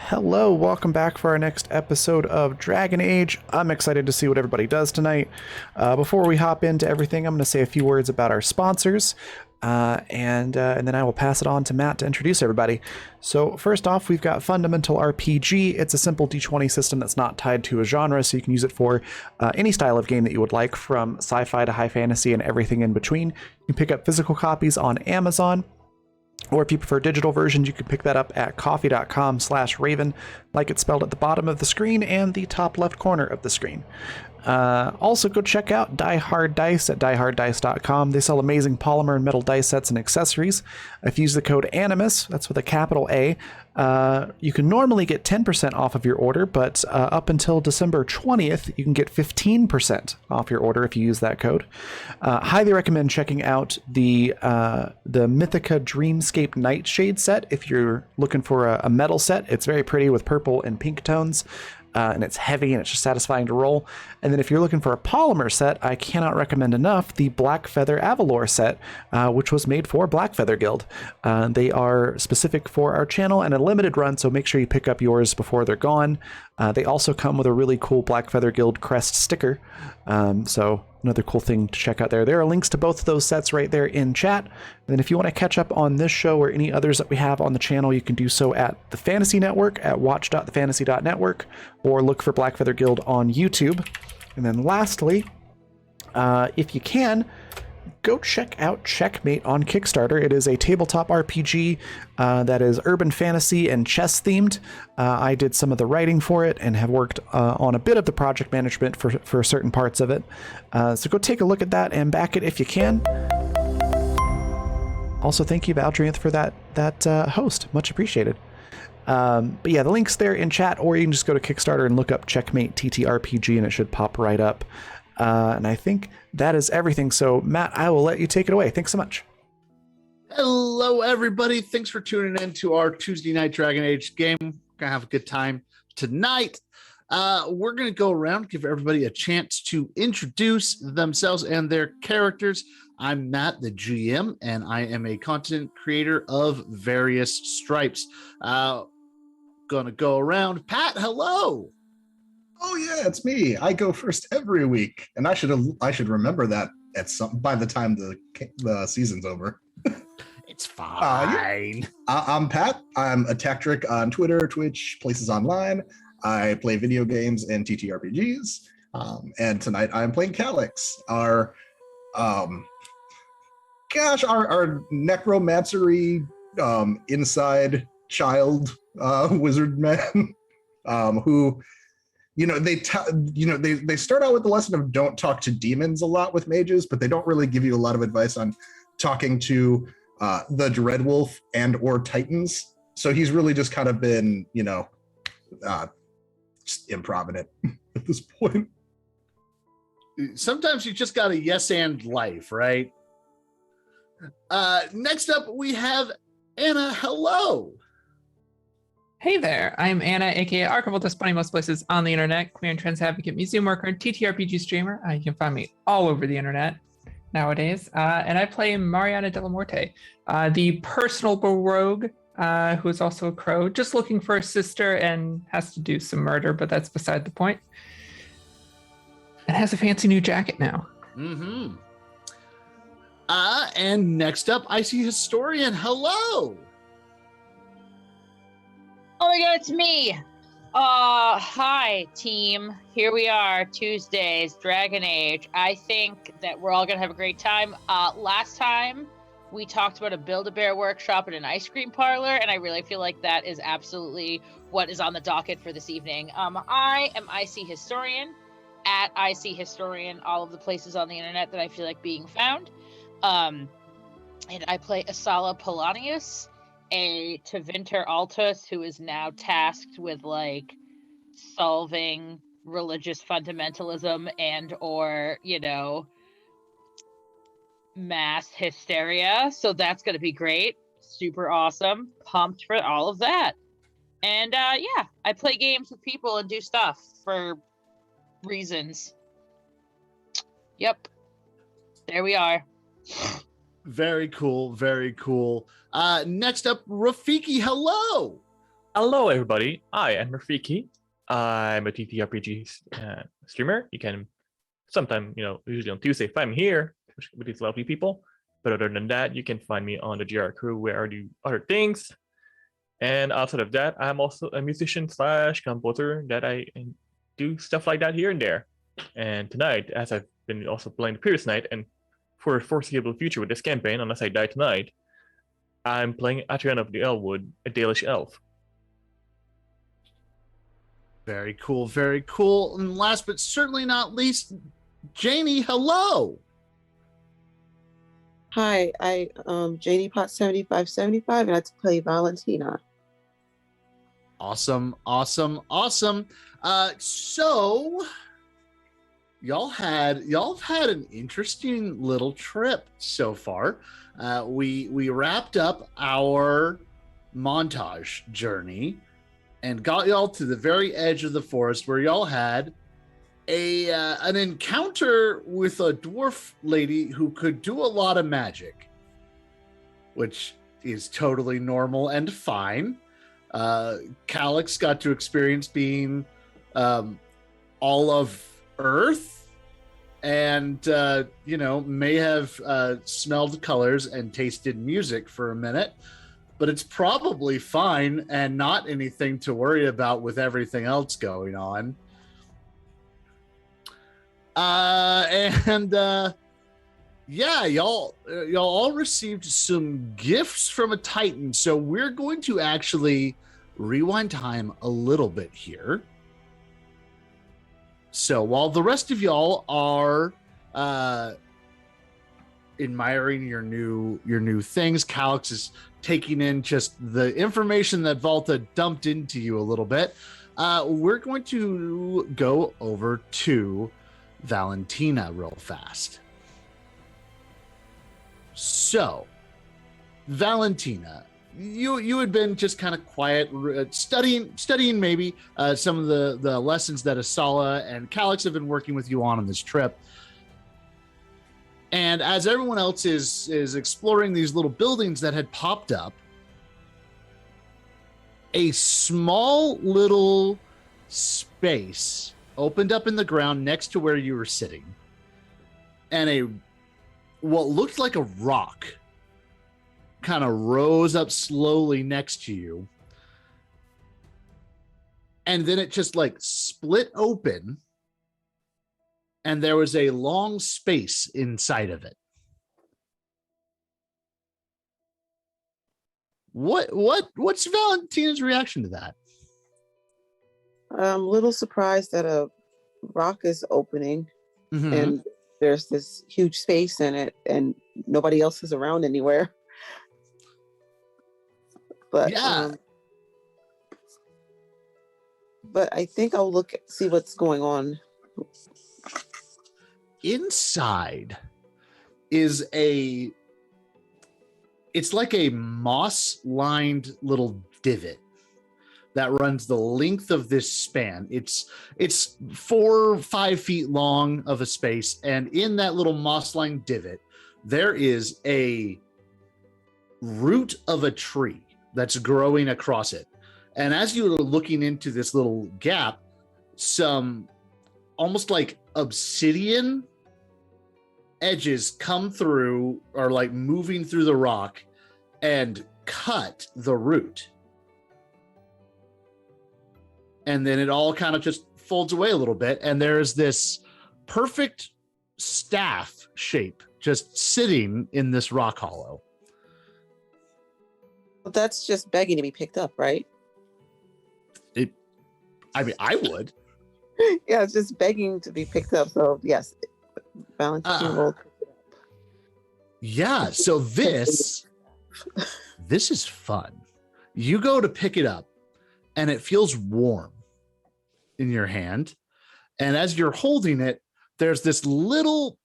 Hello, welcome back for our next episode of Dragon Age. I'm excited to see what everybody does tonight. Before we hop into everything, I'm going to say a few words about our sponsors, and then I will pass it on to Matt to introduce everybody. So first off, we've got Fundamental RPG. It's a simple D20 system that's not tied to a genre, so you can use it for any style of game that you would like, from sci-fi to high fantasy and everything in between. You can pick up physical copies on Amazon. Or if you prefer digital versions, you can pick that up at ko-fi.com/Raven, like it's spelled at the bottom of the screen and the top left corner of the screen. Also, go check out Die Hard Dice at dieharddice.com. They sell amazing polymer and metal dice sets and accessories. If you use the code ANIMUS, that's with a capital A, you can normally get 10% off of your order, but up until December 20th, you can get 15% off your order if you use that code. Highly recommend checking out the Mythica Dreamscape Nightshade set if you're looking for a metal set. It's very pretty with purple and pink tones. And it's heavy and it's just satisfying to roll. And then if you're looking for a polymer set, I cannot recommend enough the Black Feather Avalor set, which was made for Black Feather Guild. They are specific for our channel and a limited run, so make sure you pick up yours before they're gone. They also come with a really cool Black Feather Guild crest sticker. So another cool thing to check out there. There are links to both of those sets right there in chat. And then if you want to catch up on this show or any others that we have on the channel, you can do so at the Fantasy Network at watch.thefantasy.network, or look for Black Feather Guild on YouTube. And then lastly, if you can, go check out Checkmate on Kickstarter. It is a tabletop RPG that is urban fantasy and chess themed. I did some of the writing for it and have worked on a bit of the project management for certain parts of it. So go take a look at that and back it if you can. Also, thank you, Valdrianth, for that host. Much appreciated. But yeah, the link's there in chat, or you can just go to Kickstarter and look up Checkmate TTRPG and it should pop right up. And I think that is everything. So Matt, I will let you take it away. Thanks so much. Hello, everybody. Thanks for tuning in to our Tuesday night Dragon Age game. We're gonna have a good time tonight. We're gonna go around, give everybody a chance to introduce themselves and their characters. I'm Matt, the GM, and I am a content creator of various stripes. Gonna go around. Pat, hello. Oh yeah, it's me. I go first every week, and I should remember that by the time the season's over. It's fine. I'm Pat. I'm a tactric on Twitter, Twitch, places online. I play video games and TTRPGs. And tonight I'm playing Calyx, our necromancery inside child wizard man who. They start out with the lesson of don't talk to demons a lot with mages, but they don't really give you a lot of advice on talking to the Dreadwolf and or Titans. So he's really just kind of been, just improvising it at this point. Sometimes you just got a yes and life, right? Next up, we have Anna. Hello. Hey there, I'm Anna, aka Archivaltus, funny most places on the internet, queer and trans advocate, museum worker, and TTRPG streamer. You can find me all over the internet nowadays. And I play Mariana de la Morte, the personable rogue who is also a crow, just looking for a sister and has to do some murder, but that's beside the point. And has a fancy new jacket now. Mm-hmm. And next up, I see Historian. Hello. Oh my god, it's me! Hi, team. Here we are, Tuesdays, Dragon Age. I think that we're all gonna have a great time. Last time, we talked about a Build-A-Bear workshop at an ice cream parlor, and I really feel like that is absolutely what is on the docket for this evening. I am IC Historian, at IC Historian, all of the places on the internet that I feel like being found. And I play Asala Polonius, a Tevinter Altus who is now tasked with solving religious fundamentalism and or mass hysteria. So that's going to be great. Super awesome. Pumped for all of that. And yeah, I play games with people and do stuff for reasons. Yep. There we are. Very cool. Very cool. Next up, Rafiki. Hello. Hello, everybody. I am Rafiki. I'm a TTRPG streamer. You can sometime, usually on Tuesday, if I'm here with these lovely people. But other than that, you can find me on the GR crew where I do other things. And outside of that, I'm also a musician / composer that I do stuff like that here and there. And tonight, as I've been also playing the previous night, and for a foreseeable future with this campaign, unless I die tonight, I'm playing Atrian of the Elwood, a Dalish elf. Very cool, very cool. And last but certainly not least, Janie, hello. Hi, Janie Pot 7575, and I play Valentina. Awesome. So y'all have had an interesting little trip so far. We wrapped up our montage journey and got y'all to the very edge of the forest where y'all had an encounter with a dwarf lady who could do a lot of magic, which is totally normal and fine. Calix got to experience being all of Earth and, may have smelled colors and tasted music for a minute, but it's probably fine and not anything to worry about with everything else going on. Y'all all received some gifts from a Titan, so we're going to actually rewind time a little bit here. So while the rest of y'all are admiring your new things, Calix is taking in just the information that Volta dumped into you a little bit. We're going to go over to Valentina real fast. So, Valentina, you had been just kind of quiet, studying maybe some of the lessons that Asala and Calix have been working with you on this trip. And as everyone else is exploring these little buildings that had popped up, a small little space opened up in the ground next to where you were sitting, and what looked like a rock kind of rose up slowly next to you, and then it just like split open, and there was a long space inside of it. What's Valentina's reaction to that? I'm a little surprised that a rock is opening and there's this huge space in it and nobody else is around anywhere. But yeah. But I think I'll see what's going on. Inside is it's like a moss-lined little divot that runs the length of this span. It's 4 or 5 feet long of a space, and in that little moss-lined divot, there is a root of a tree that's growing across it. And as you're looking into this little gap, some almost like obsidian edges come through, or like moving through the rock, and cut the root. And then it all kind of just folds away a little bit, and there's this perfect staff shape just sitting in this rock hollow. But that's just begging to be picked up, right? I would. Yeah, it's just begging to be picked up. So yes, Valentina will pick it up. Yeah, so this is fun. You go to pick it up, and it feels warm in your hand. And as you're holding it, there's this little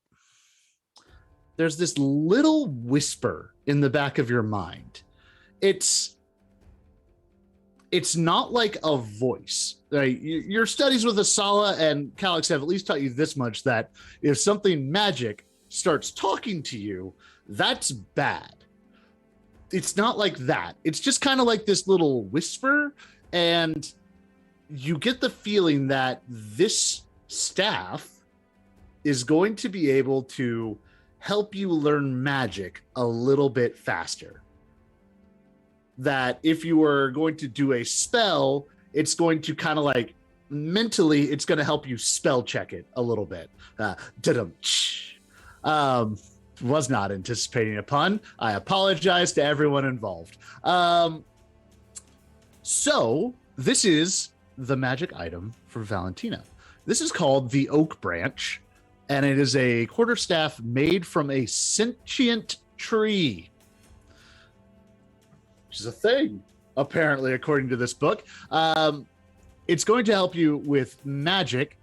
whisper in the back of your mind. It's not like a voice. Right? Your studies with Asala and Calix have at least taught you this much, that if something magic starts talking to you, that's bad. It's not like that. It's just kind of like this little whisper, And you get the feeling that this staff is going to be able to help you learn magic a little bit faster. That if you are going to do a spell, it's going to kind of like mentally, it's going to help you spell check it a little bit. Was not anticipating a pun. I apologize to everyone involved. So this is the magic item for Valentina. This is called the Oak Branch, and it is a quarterstaff made from a sentient tree, which is a thing, apparently, according to this book. It's going to help you with magic.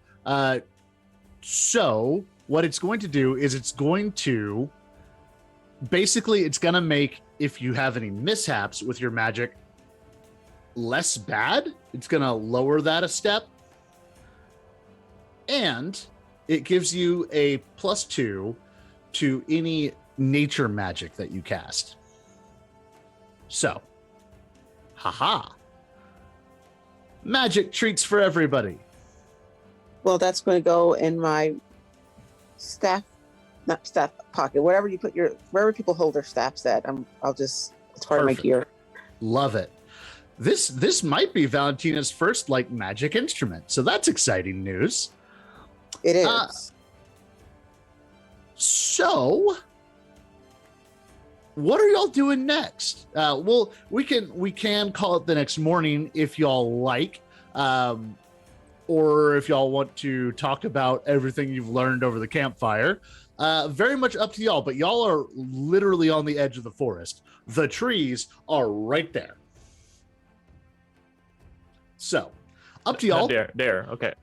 So what it's going to do is it's going to make, if you have any mishaps with your magic, less bad. It's going to lower that a step. And it gives you a +2 to any nature magic that you cast. So, haha. Magic treats for everybody. Well, that's going to go in my not staff pocket, wherever people hold their staffs at. It's part of my gear. Love it. This might be Valentina's first like magic instrument, so that's exciting news. It is. So, what are y'all doing next? Well, we can call it the next morning if y'all like, or if y'all want to talk about everything you've learned over the campfire. Very much up to y'all, but y'all are literally on the edge of the forest. The trees are right there. So, up to y'all. There. Okay.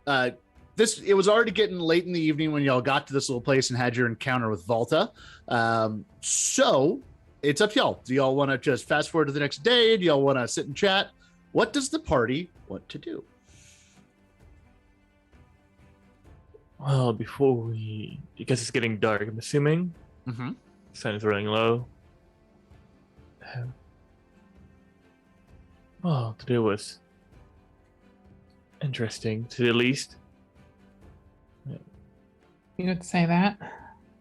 It was already getting late in the evening when y'all got to this little place and had your encounter with Volta. So it's up to y'all. Do y'all want to just fast forward to the next day? Do y'all want to sit and chat? What does the party want to do? Well, because it's getting dark, I'm assuming. Mm-hmm. The sun is running low. Well, today was interesting, to the least. You would say that.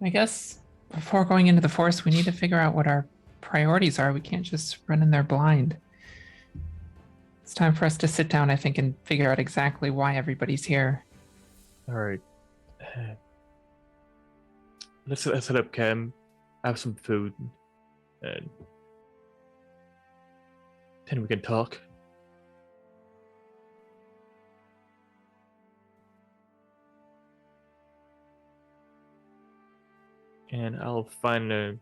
I guess before going into the forest, we need to figure out what our priorities are. We can't just run in there blind. It's time for us to sit down, I think, and figure out exactly why everybody's here. All right. Let's set up camp, have some food, and then we can talk. And I'll find a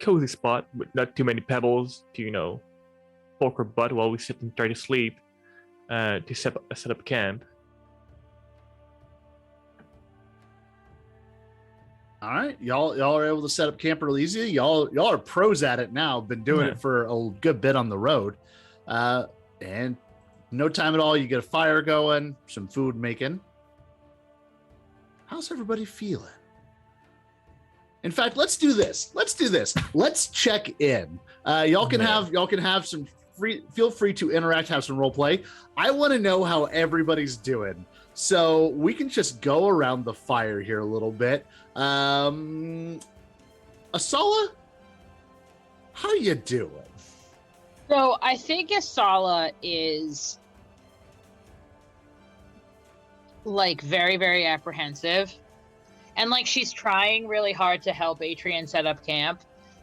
cozy spot with not too many pebbles to, poke our butt while we sit and try to sleep, to set up camp. All right, y'all are able to set up camp real easy. Y'all are pros at it now. Been doing it for a good bit on the road, and no time at all. You get a fire going, some food making. How's everybody feeling? In fact, let's do this. Let's check in. Y'all can have some free. Feel free to interact, have some role play. I want to know how everybody's doing. So we can just go around the fire here a little bit. Asala, how you doing? So I think Asala is like very, very apprehensive. And like she's trying really hard to help Atrian set up camp.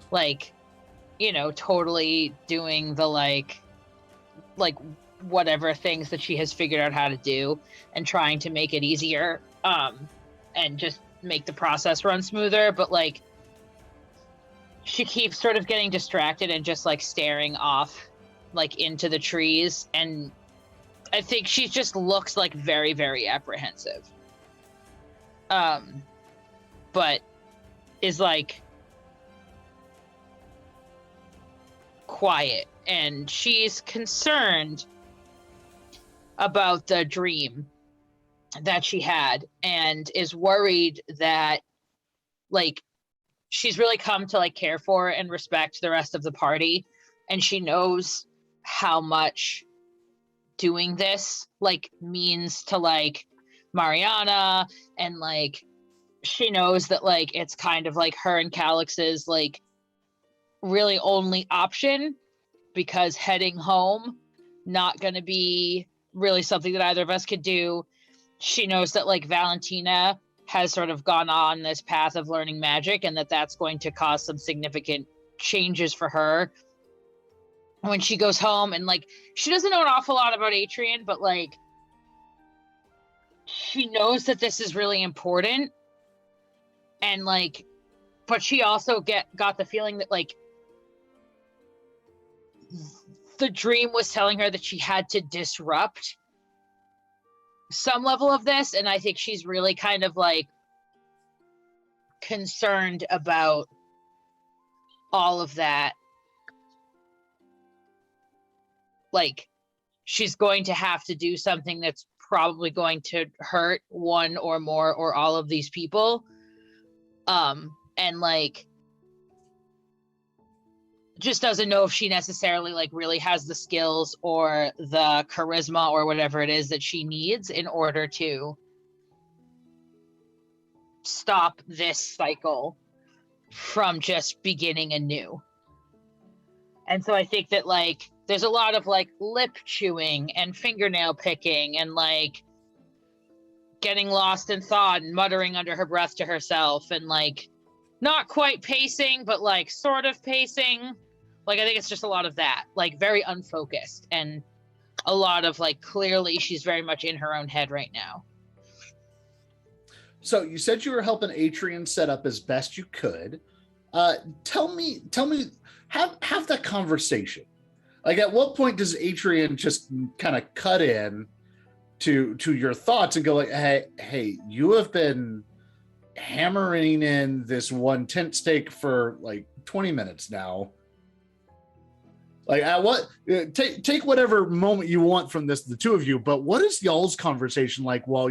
Like, totally doing the like whatever things that she has figured out how to do and trying to make it easier and just make the process run smoother, but like she keeps sort of getting distracted and just like staring off like into the trees, and I think she just looks like very, very apprehensive, but is like quiet, and she's concerned about the dream that she had and is worried that like she's really come to like care for and respect the rest of the party, and she knows how much doing this like means to like Mariana, and like she knows that like it's kind of like her and Calix's like really only option, because heading home not going to be really something that either of us could do. She knows that like Valentina has sort of gone on this path of learning magic, and that that's going to cause some significant changes for her when she goes home. And like she doesn't know an awful lot about Atrian, but like she knows that this is really important. And like, but she also got the feeling that like the dream was telling her that she had to disrupt some level of this. And I think she's really kind of like concerned about all of that. Like she's going to have to do something that's probably going to hurt one or more or all of these people. And like just doesn't know if she necessarily like really has the skills or the charisma or whatever it is that she needs in order to stop this cycle from just beginning anew. And so I think that like there's a lot of like lip chewing and fingernail picking and like getting lost in thought and muttering under her breath to herself, and like not quite pacing, but like sort of pacing. Like I think it's just a lot of that, like very unfocused, and a lot of like clearly she's very much in her own head right now. So you said you were helping Atrian set up as best you could. Tell me, have that conversation. Like at what point does Atrian just kind of cut in to your thoughts and go like, hey, you have been hammering in this one tent stake for like 20 minutes now. Like at what take whatever moment you want from this, the two of you, but what is y'all's conversation like while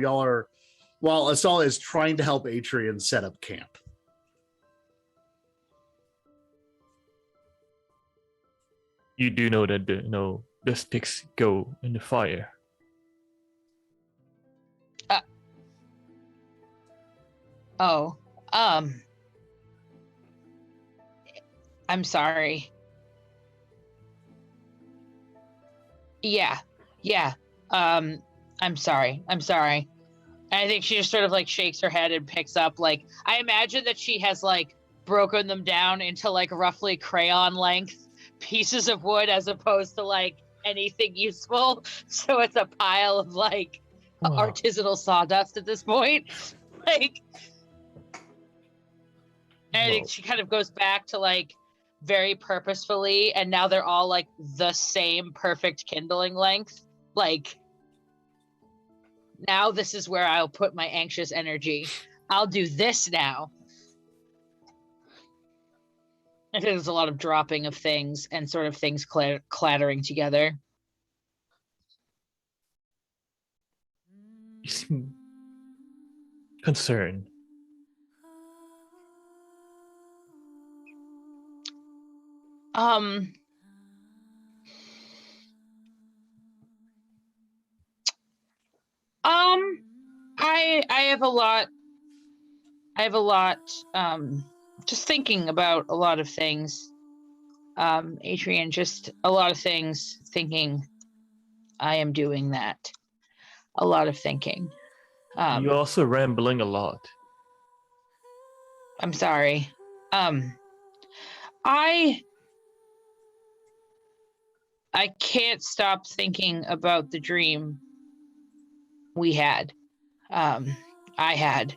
Asala is trying to help Atrian set up camp? You do know that the sticks go in the fire. I'm sorry. Yeah. I'm sorry. I think she just sort of like shakes her head and picks up, like, I imagine that she has like broken them down into like roughly crayon length pieces of wood as opposed to like anything useful. So it's a pile of like artisanal sawdust at this point. Like, and I think she kind of goes back to like very purposefully, and now they're all like the same perfect kindling length. Like, now this is where I'll put my anxious energy. I'll do this now. I think there's a lot of dropping of things and sort of things clattering together. You seem concerned. I have a lot, just thinking about a lot of things. Atrian, just a lot of things, thinking I am doing that. A lot of thinking. You're also rambling a lot. I'm sorry. I can't stop thinking about the dream we had. I had,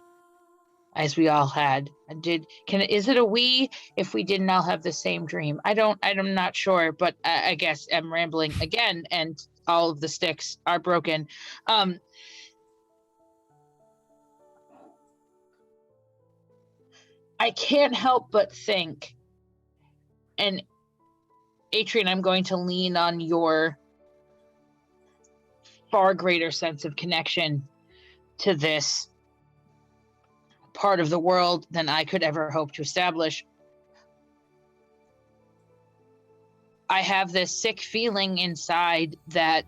as we all had. Is it a we if we didn't all have the same dream? I'm not sure, but I guess I'm rambling again, and all of the sticks are broken. I can't help but think, and Atrian, I'm going to lean on your far greater sense of connection to this part of the world than I could ever hope to establish. I have this sick feeling inside that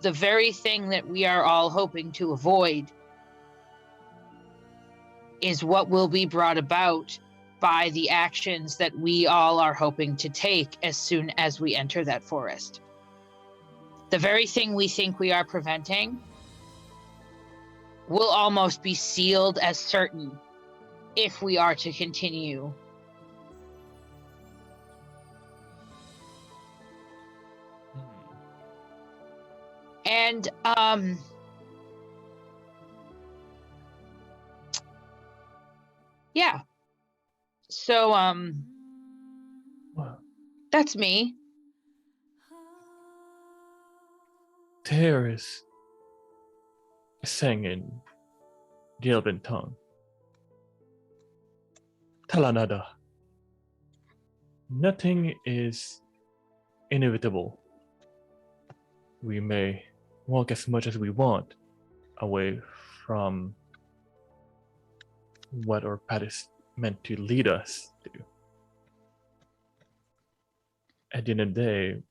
the very thing that we are all hoping to avoid is what will be brought about by the actions that we all are hoping to take as soon as we enter that forest. The very thing we think we are preventing will almost be sealed as certain if we are to continue. And yeah. So Well, that's me. Terrace sang in the Elven tongue. Talanada. Nothing is inevitable. We may walk as much as we want away from what our path is meant to lead us to. At the end of the day,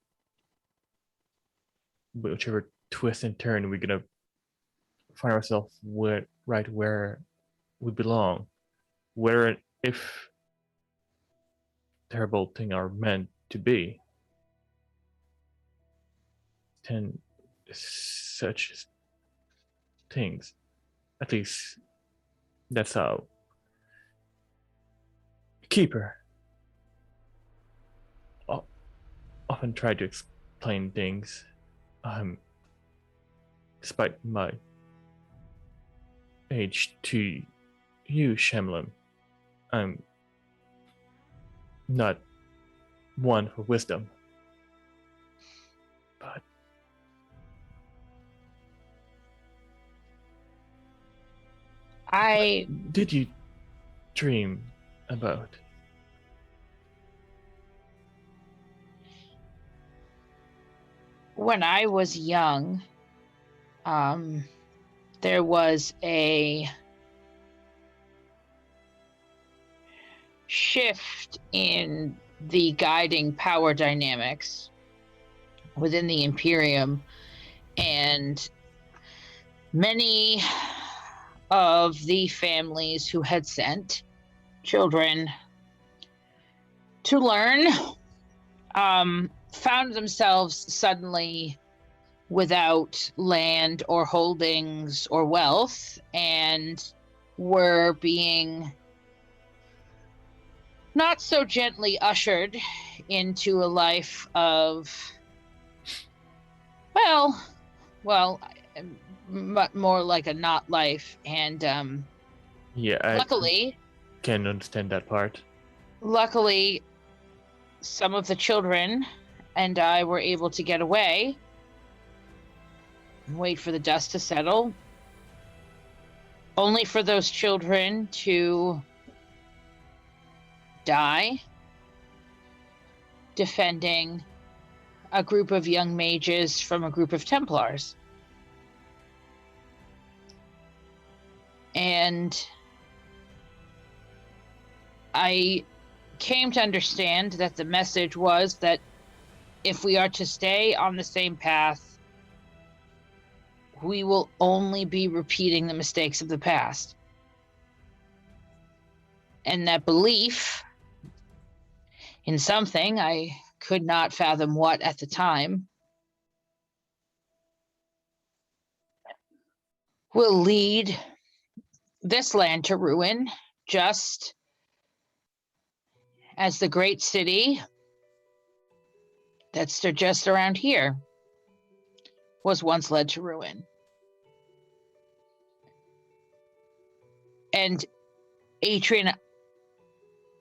whichever twist and turn, we're gonna find ourselves right where we belong. Where if terrible things are meant to be, then such things, at least that's how Keeper often try to explain things. Despite my age to you, Shemlin, I'm not one for wisdom. But what did you dream about? When I was young, there was a shift in the guiding power dynamics within the Imperium, and many of the families who had sent children to learn found themselves suddenly without land or holdings or wealth, and were being not so gently ushered into a life of, well, more like a not life. And Yeah, I luckily, can understand that part. luckily, some of the children and I were able to get away and wait for the dust to settle, only for those children to die defending a group of young mages from a group of Templars. And I came to understand that the message was that if we are to stay on the same path, we will only be repeating the mistakes of the past. And that belief in something, I could not fathom what at the time, will lead this land to ruin, just as the great city that's just around here was once led to ruin. And Adrian,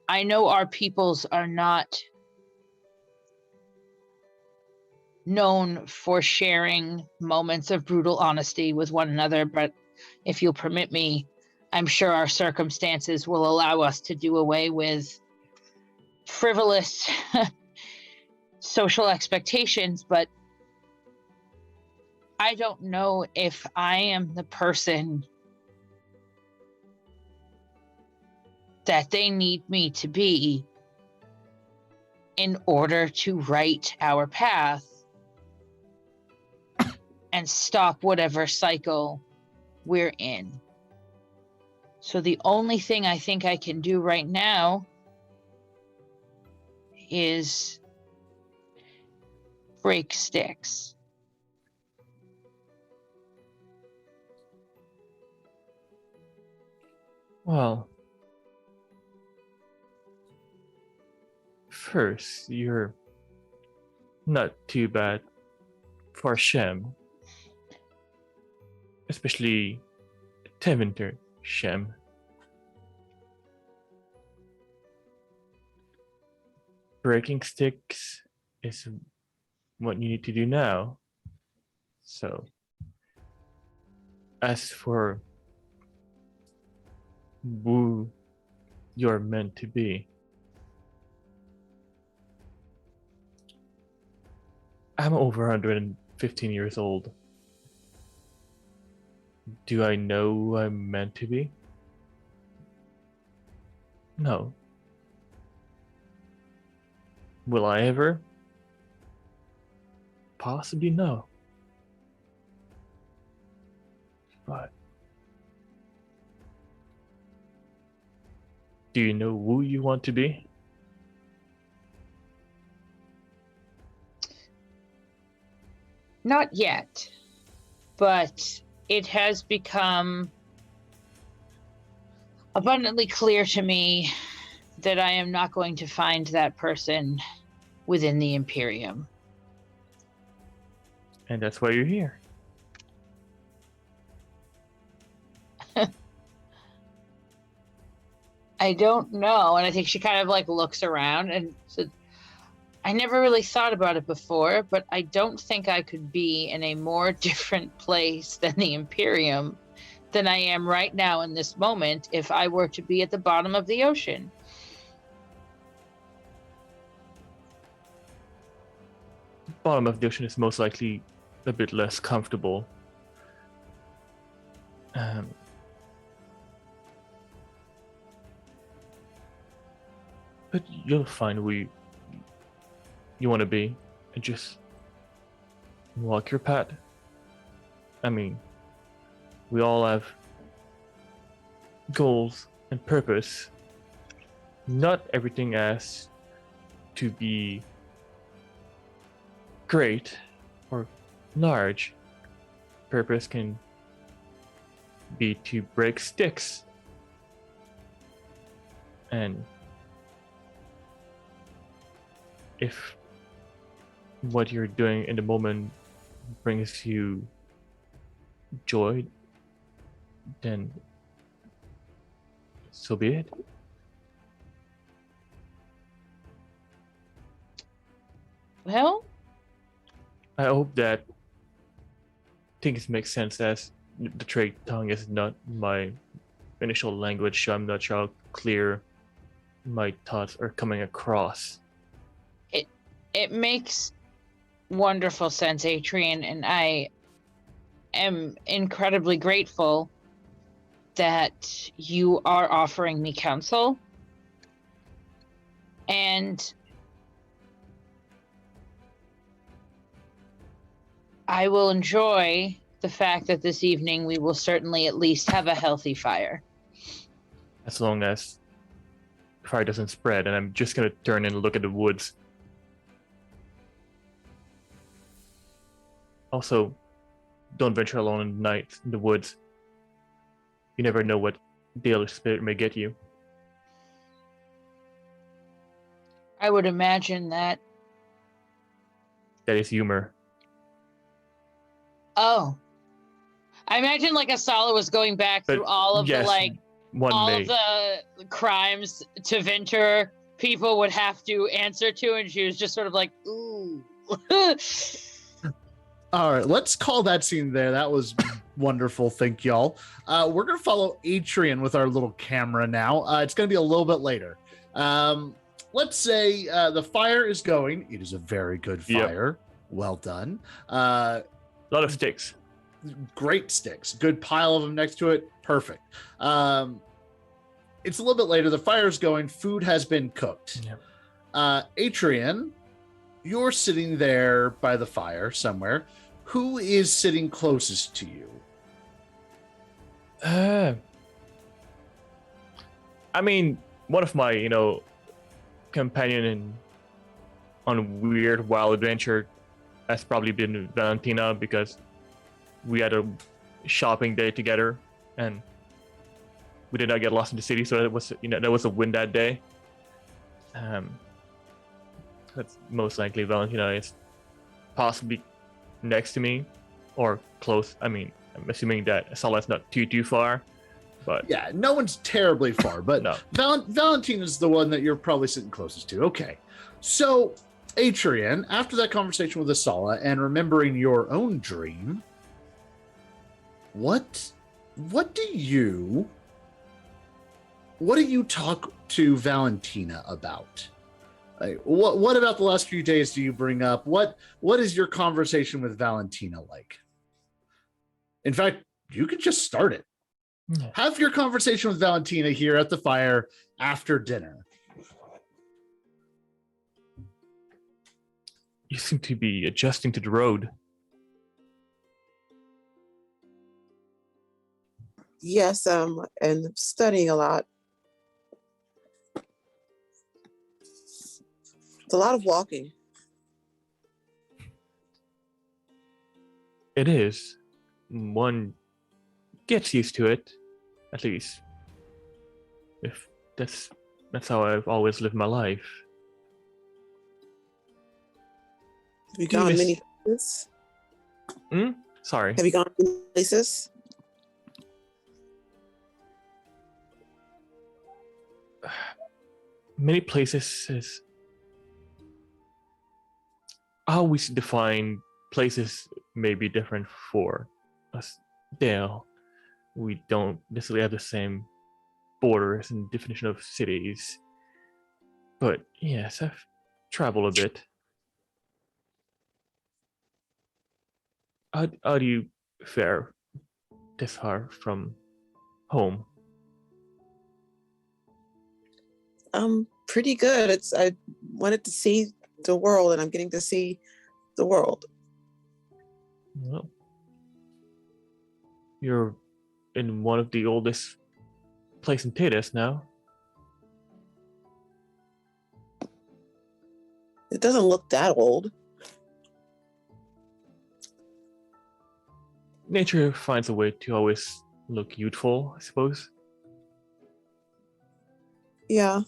I know our peoples are not known for sharing moments of brutal honesty with one another, but if you'll permit me, I'm sure our circumstances will allow us to do away with frivolous social expectations, but I don't know if I am the person that they need me to be in order to right our path and stop whatever cycle we're in. So the only thing I think I can do right now is break sticks. Well, first, you're not too bad for Shem. Especially Tevinter Shem. Breaking sticks is what you need to do now. So, as for who you're meant to be, I'm over 115 years old. Do I know who I'm meant to be? No. Will I ever? Possibly no. But do you know who you want to be? Not yet, but it has become abundantly clear to me that I am not going to find that person within the Imperium. And that's why you're here. I don't know. And I think she kind of like looks around and said, I never really thought about it before, but I don't think I could be in a more different place than the Imperium than I am right now in this moment if I were to be at the bottom of the ocean. Bottom of the ocean is most likely a bit less comfortable. But you'll find who you want to be and just walk your path. I mean, we all have goals and purpose. Not everything has to be great or large. Purpose can be to break sticks. And if what you're doing in the moment brings you joy, then so be it. Well, I hope that things make sense, as the trade tongue is not my initial language, so I'm not sure how clear my thoughts are coming across. it makes wonderful sense, Atrian, and I am incredibly grateful that you are offering me counsel. And I will enjoy the fact that this evening we will certainly at least have a healthy fire. As long as fire doesn't spread, and I'm just gonna turn and look at the woods. Also, don't venture alone in the night in the woods. You never know what Dale or Spirit may get you. I would imagine that. That is humor. Oh. I imagine like Asala was going back But through all of yes, the like one all may. of the crimes to Venture people would have to answer to, and she was just sort of like, ooh. All right, let's call that scene there. That was wonderful. Thank y'all. We're going to follow Atrian with our little camera now. It's going to be a little bit later. Let's say the fire is going. It is a very good Yep. fire. Well done. A lot of sticks. Great sticks. Good pile of them next to it. Perfect. It's a little bit later. The fire's going. Food has been cooked. Yep. Atrian, you're sitting there by the fire somewhere. Who is sitting closest to you? I mean, one of my, companion on weird wild adventure has probably been Valentina, because we had a shopping day together and we did not get lost in the city, so that was a win that day. That's most likely Valentina is possibly next to me or close. I mean, I'm assuming that Sala's not too far, but Yeah, no one's terribly far, but no. Valentina's the one that you're probably sitting closest to. Okay. So, Atrian, after that conversation with Asala and remembering your own dream, what do you talk to Valentina about? Like, what about the last few days do you bring up? What is your conversation with Valentina like? In fact, you could just start it. Yeah. Have your conversation with Valentina here at the fire after dinner. You seem to be adjusting to the road. Yes, and studying a lot. It's a lot of walking. It is. One gets used to it, at least. If that's how I've always lived my life. Have you Do you gone miss- many places? Sorry. Have you gone many places? Many places is how we define places may be different for us. Dale, we don't necessarily have the same borders and definition of cities. But yes, I've traveled a bit. How do you fare this far from home? Pretty good. I wanted to see the world, and I'm getting to see the world. Well, you're in one of the oldest places in Tatus now. It doesn't look that old. Nature finds a way to always look youthful, I suppose. Yeah.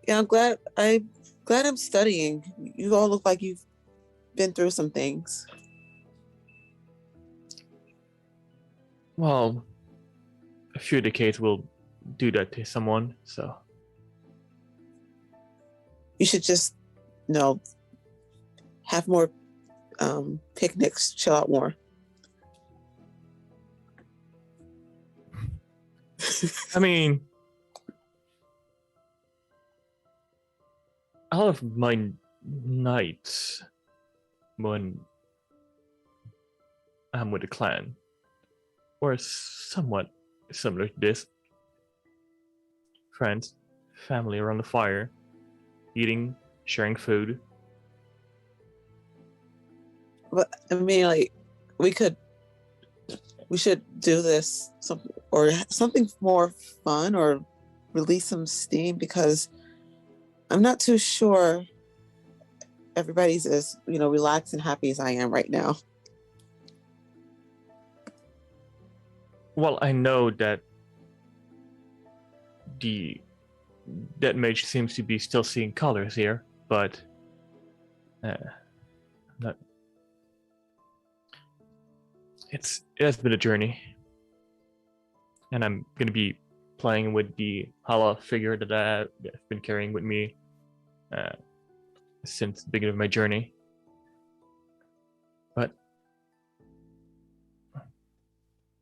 Yeah, I'm glad I'm studying. You all look like you've been through some things. Well, a few decades will do that to someone, so. You should just, have more picnics, chill out more. I mean, a lot of my nights when I'm with the clan were somewhat similar to this. Friends, family around the fire, eating, sharing food. But I mean, like, we should do this something more fun, or release some steam, because I'm not too sure everybody's as relaxed and happy as I am right now. Well, I know that that mage seems to be still seeing colors here, but not. It has been a journey, and I'm gonna be playing with the Hala figure that I've been carrying with me since the beginning of my journey. But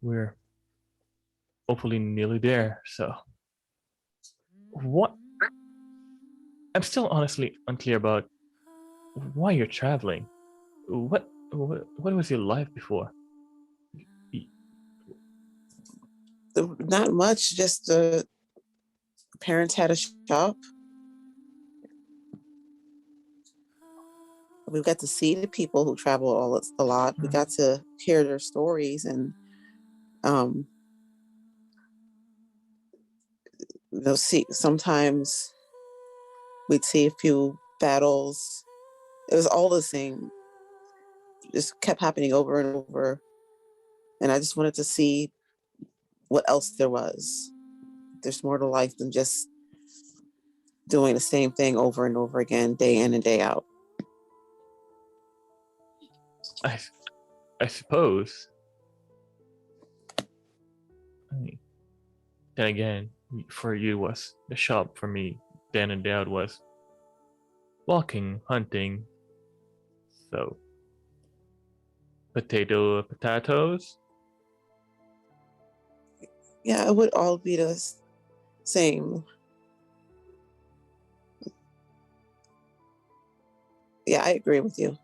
we're hopefully nearly there. So, what? I'm still honestly unclear about why you're traveling. What was your life before? Not much. Just the parents had a shop. We got to see the people who travel a lot. We got to hear their stories, and um, see. Sometimes we'd see a few battles. It was all the same. Just kept happening over and over, and I just wanted to see what else there was. There's more to life than just doing the same thing over and over again, day in and day out. I suppose. I mean, then again, for you was the shop. For me, then and there was walking, hunting. So, potatoes. Yeah, it would all be the same. Yeah, I agree with you.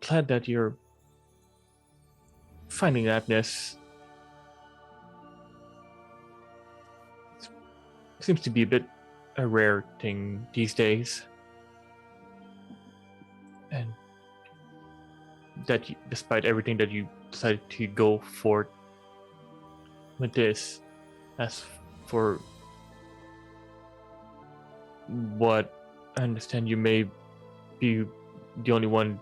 Glad that you're finding happiness. Seems to be a bit a rare thing these days. And that despite everything that you decided to go for with this, as for what I understand, you may be the only one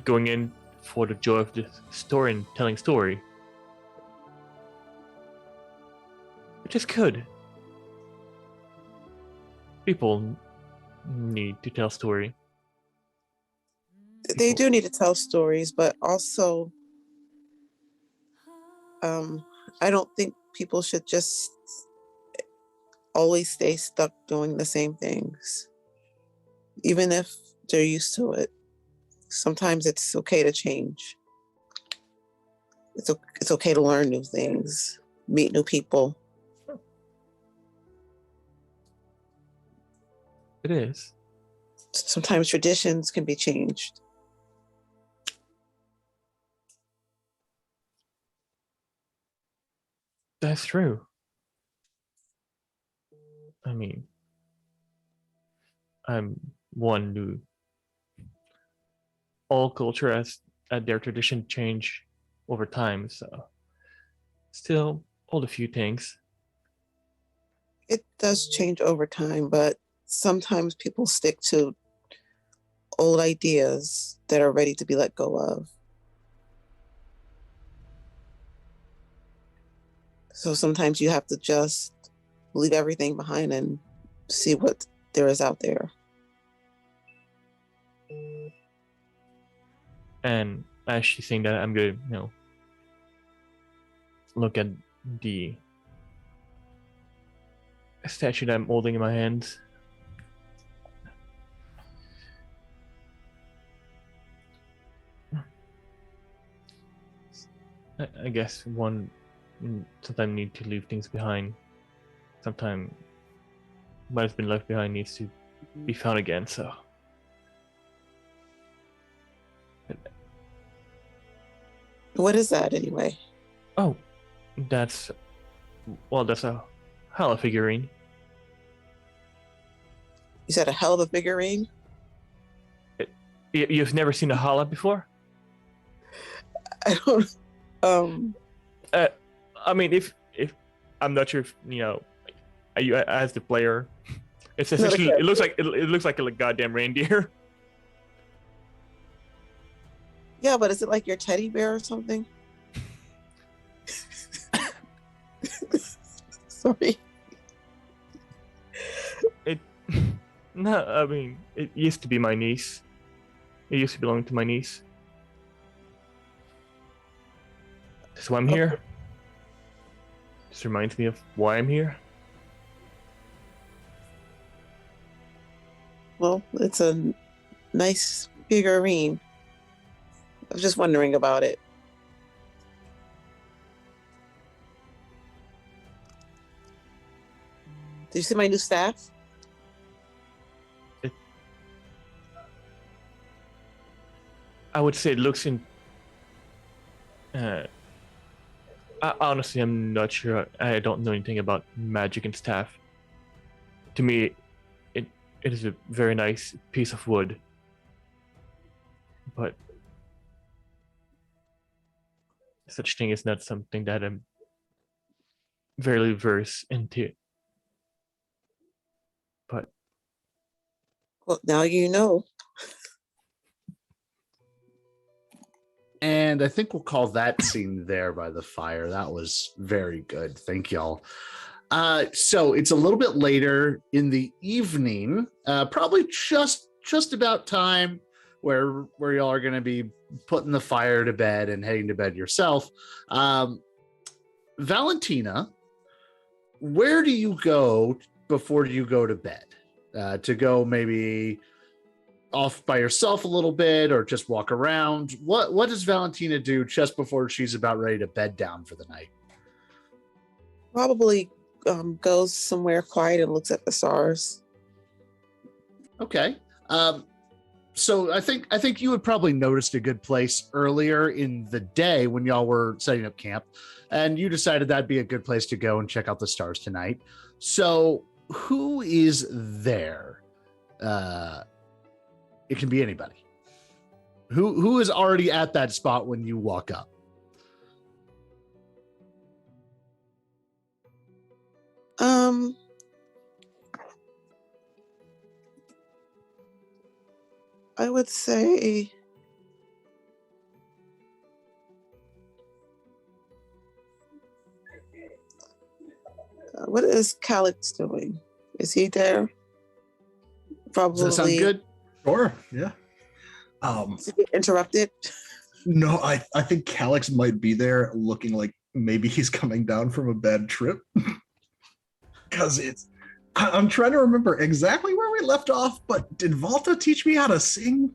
going in for the joy of the story and telling story, which is good. People need to tell story. They do need to tell stories, but also I don't think people should just always stay stuck doing the same things, even if they're used to it. Sometimes it's okay to change. It's okay to learn new things, meet new people. It is. Sometimes traditions can be changed. That's true. I mean, I'm one who all culture has at their tradition change over time, so still hold a few things. It does change over time, but sometimes people stick to old ideas that are ready to be let go of. So sometimes you have to just leave everything behind and see what there is out there. And as she's saying that, I'm gonna, look at the statue that I'm holding in my hands. I guess one sometimes need to leave things behind. Sometimes what has been left behind needs to be found again. So What is that anyway? oh, that's a Hala figurine. You said a hell of a figurine? You've never seen a Hala before? I don't I mean, if I'm not sure if you as the player, it's essentially it looks like a goddamn reindeer. Yeah, but is it like your teddy bear or something? Sorry. No, I mean it used to be my niece. It used to belong to my niece. That's why I'm here. This reminds me of why I'm here. Well, it's a nice figurine. I was just wondering about it. Did you see my new staff? I would say it looks Honestly, I'm not sure. I don't know anything about magic and staff. To me, it is a very nice piece of wood, but such thing is not something that I'm very versed into. But Well, now you know. And I think we'll call that scene there by the fire. That was very good. Thank y'all. So it's a little bit later in the evening, probably just about time where y'all are going to be putting the fire to bed and heading to bed yourself. Valentina, where do you go before you go to bed? To go maybe off by yourself a little bit or just walk around? What does Valentina do just before she's about ready to bed down for the night? Probably goes somewhere quiet and looks at the stars. Okay. So I think you had probably noticed a good place earlier in the day when y'all were setting up camp, and you decided that'd be a good place to go and check out the stars tonight. So who is there? It can be anybody. Who is already at that spot when you walk up? I would say what is Calix doing? Is he there? Probably. Does that sound good? Sure. Yeah. Is he interrupted? No, I think Calix might be there looking like maybe he's coming down from a bad trip. Because I'm trying to remember exactly where we left off, but did Volta teach me how to sing?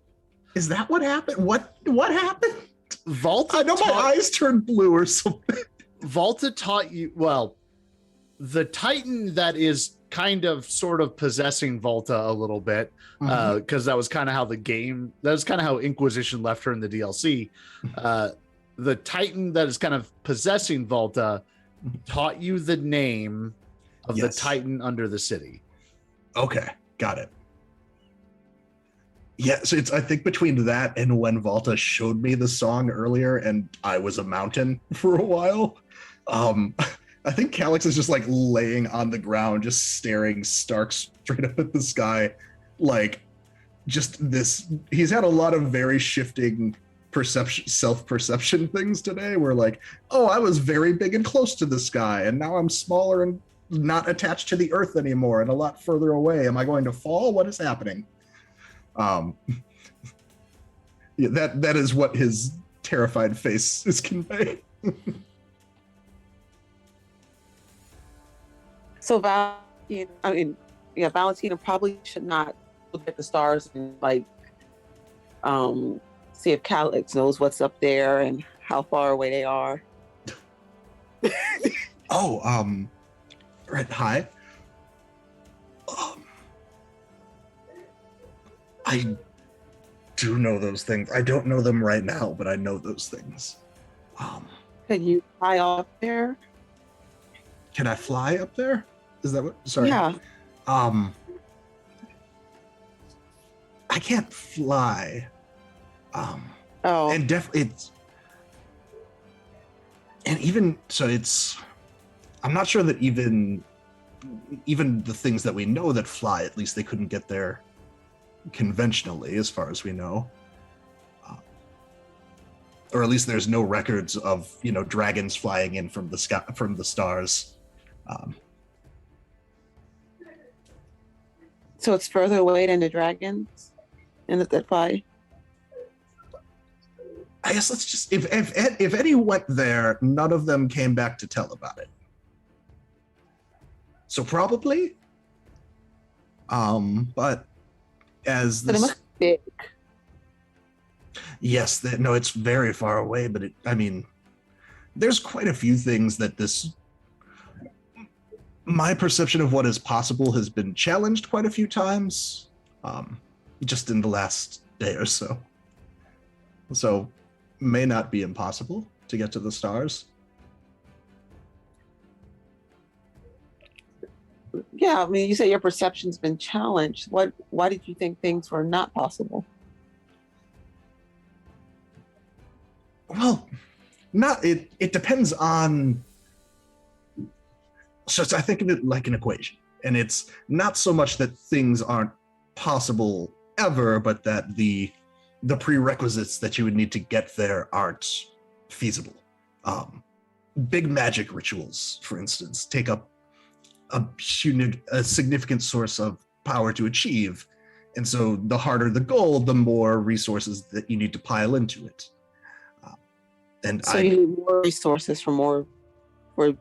Is that what happened? What happened? Volta, I know my eyes turned blue or something. Volta taught you, well, the Titan that is kind of sort of possessing Volta a little bit, because that was kind of how Inquisition left her in the DLC. The Titan that is kind of possessing Volta taught you the name of the Titan under the city. Okay, got it. Yeah, so I think between that and when Volta showed me the song earlier and I was a mountain for a while, I think Calix is just like laying on the ground, just staring stark straight up at the sky. Like just this, he's had a lot of very shifting self-perception things today where like, oh, I was very big and close to the sky and now I'm smaller and not attached to the earth anymore and a lot further away. Am I going to fall? What is happening? Yeah, that is what his terrified face is conveying. So Valentina probably should not look at the stars and like see if Calix knows what's up there and how far away they are. Right, hi. I do know those things. I don't know them right now, but I know those things. Can you fly up there? Can I fly up there? Is that what? Sorry. Yeah. I can't fly. And definitely I'm not sure that even the things that we know that fly, at least they couldn't get there conventionally, as far as we know. Or at least there's no records of, dragons flying in from the sky, from the stars. So it's further away than the dragons and that fly. I guess let's just, if Eddie went there, none of them came back to tell about it. So probably. But as But it this, must be big. yes, no, it's very far away, but there's quite a few things that my perception of what is possible has been challenged quite a few times, just in the last day or so. So may not be impossible. to get to the stars. Yeah, I mean, you say your perception's been challenged. Why did you think things were not possible? Well, it depends on. So I think of it like an equation, and it's not so much that things aren't possible ever, but that the prerequisites that you would need to get there aren't feasible. Big magic rituals, for instance, take up a significant source of power to achieve, and so the harder the goal, the more resources that you need to pile into it. So you need more resources for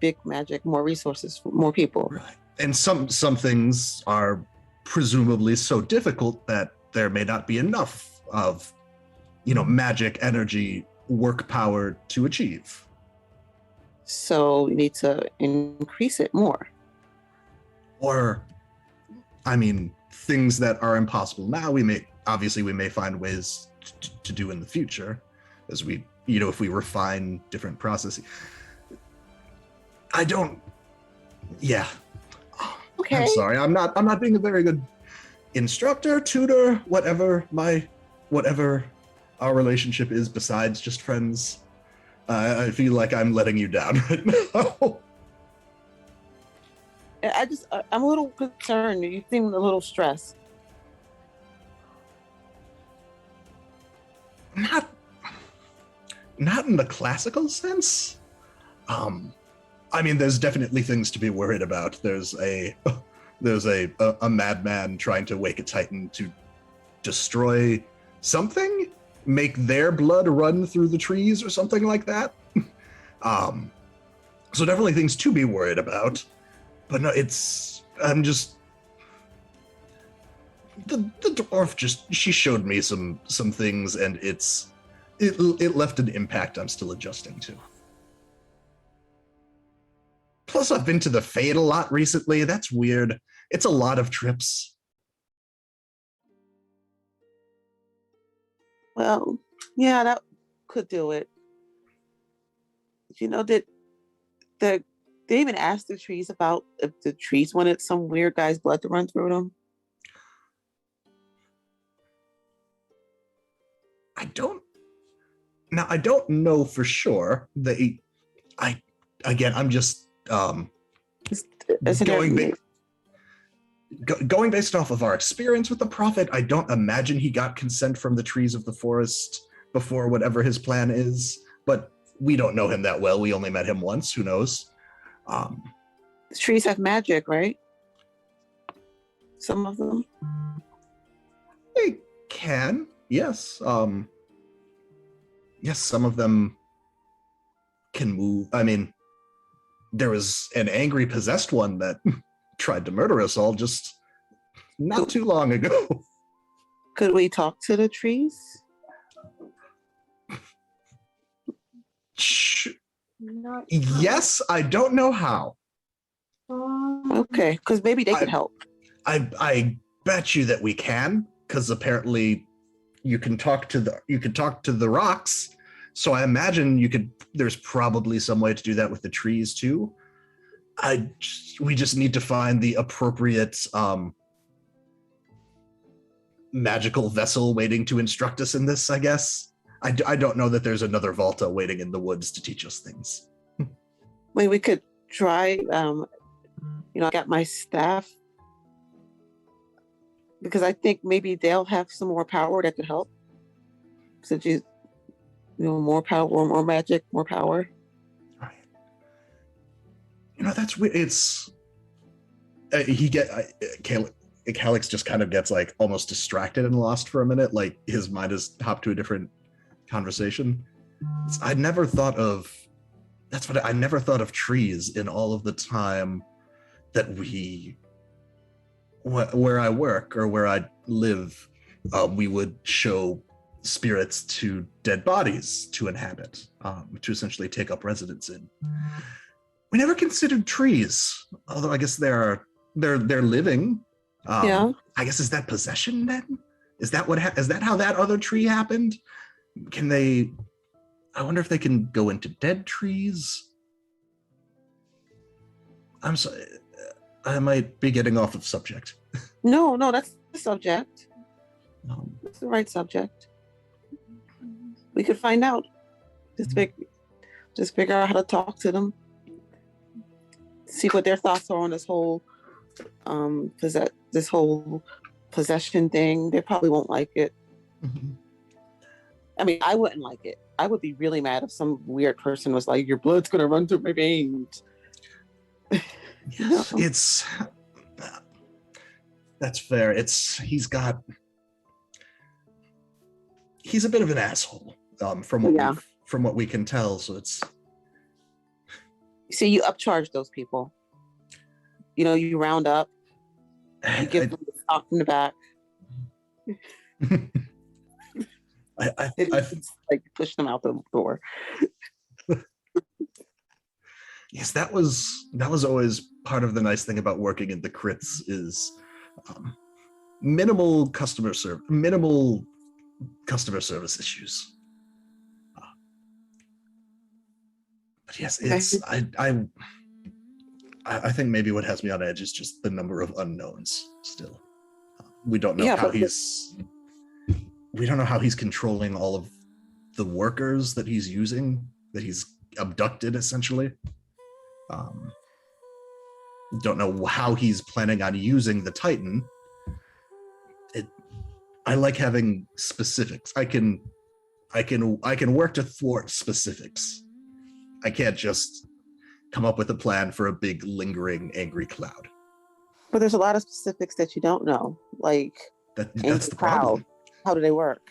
big magic, more resources for more people. Right. And some things are presumably so difficult that there may not be enough of, magic, energy, work power to achieve. So you need to increase it more. Or, things that are impossible now, we may find ways to do in the future, as we, if we refine different processes. Yeah. Okay. I'm sorry. I'm not being a very good instructor, tutor, whatever our relationship is besides just friends. I feel like I'm letting you down right now. I'm a little concerned. You seem a little stressed. Not in the classical sense. There's definitely things to be worried about. There's a madman trying to wake a titan to destroy something, make their blood run through the trees or something like that. So definitely things to be worried about. But no, the dwarf she showed me some things, and it left an impact I'm still adjusting to. Plus, I've been to the Fade a lot recently. That's weird. It's a lot of trips. Well, yeah, that could do it. Did they even ask the trees about if the trees wanted some weird guy's blood to run through them? I don't know for sure. I'm just going based off of our experience with the prophet. I don't imagine he got consent from the trees of the forest before whatever his plan is, but we don't know him that well. We only met him once. Who knows? The trees have magic, right? Some of them. They can, yes. Yes, some of them can move. There was an angry possessed one that tried to murder us all just not too long ago. Could we talk to the trees? Yes, I don't know how. Okay, because maybe they could help. I bet you that we can, because apparently you can talk to the rocks. So I imagine there's probably some way to do that with the trees too. We just need to find the appropriate magical vessel waiting to instruct us in this, I guess. I don't know that there's another Volta waiting in the woods to teach us things. Maybe we could try, I got my staff, because I think maybe they'll have some more power that could help. Since more power, more magic, more power. Right. That's weird. It's Calix just kind of gets like almost distracted and lost for a minute. Like his mind has hopped to a different conversation. I never thought of trees in all of the time that where I work or where I live, we would show spirits to dead bodies to inhabit, to essentially take up residence in. We never considered trees, although I guess they're living. Yeah. I guess, is that possession then? Is that how that other tree happened? Can they? I wonder if they can go into dead trees. I'm sorry. I might be getting off of subject. No, that's the subject. Um, That's the right subject. We could find out. Just figure out how to talk to them. See what their thoughts are on this whole possession thing. They probably won't like it. I mean, I wouldn't like it. I would be really mad if some weird person was like, "Your blood's gonna run through my veins." Yes, it's that's fair. He's a bit of an asshole, from what we can tell. So it's See, you upcharge those people. You round up, you give them the stock in the back. It's like push them out the door. Yes, that was always part of the nice thing about working in the crits is minimal customer service issues. But yes, it's I think maybe what has me on edge is just the number of unknowns still. We don't know how he's controlling all of the workers that he's using, that he's abducted essentially. Don't know how he's planning on using the Titan. I like having specifics. I can work to thwart specifics. I can't just come up with a plan for a big lingering angry cloud. But there's a lot of specifics that you don't know, like that's the problem. How do they work?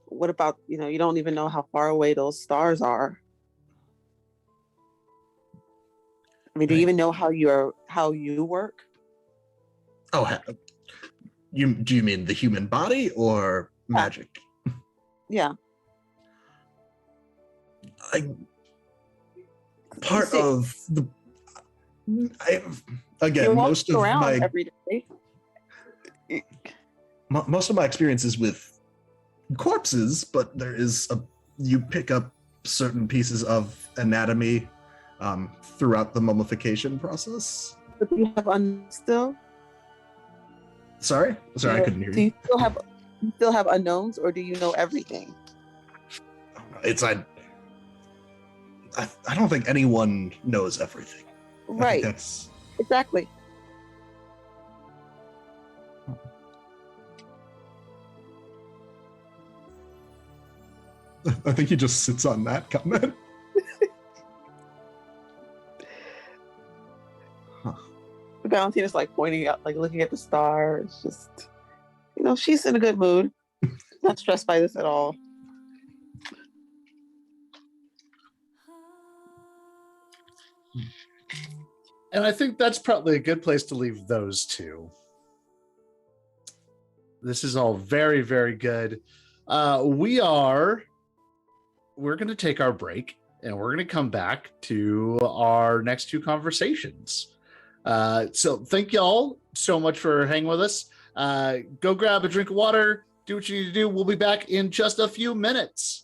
What about you don't even know how far away those stars are. I mean, do you even know how you work? Oh, do you mean the human body or magic? Yeah. Most of my every day. Most of my experiences with corpses, but you pick up certain pieces of anatomy throughout the mummification process. But do you have still? Sorry, I couldn't hear you. Do you still have unknowns, or do you know everything? I don't think anyone knows everything. Right. That's exactly. I think he just sits on that comment. Valentina's like pointing out, like looking at the stars. Just, she's in a good mood. Not stressed by this at all. And I think that's probably a good place to leave those two. This is all very, very good. We're going to take our break, and we're going to come back to our next two conversations. So thank y'all so much for hanging with us. Go grab a drink of water, do what you need to do. We'll be back in just a few minutes.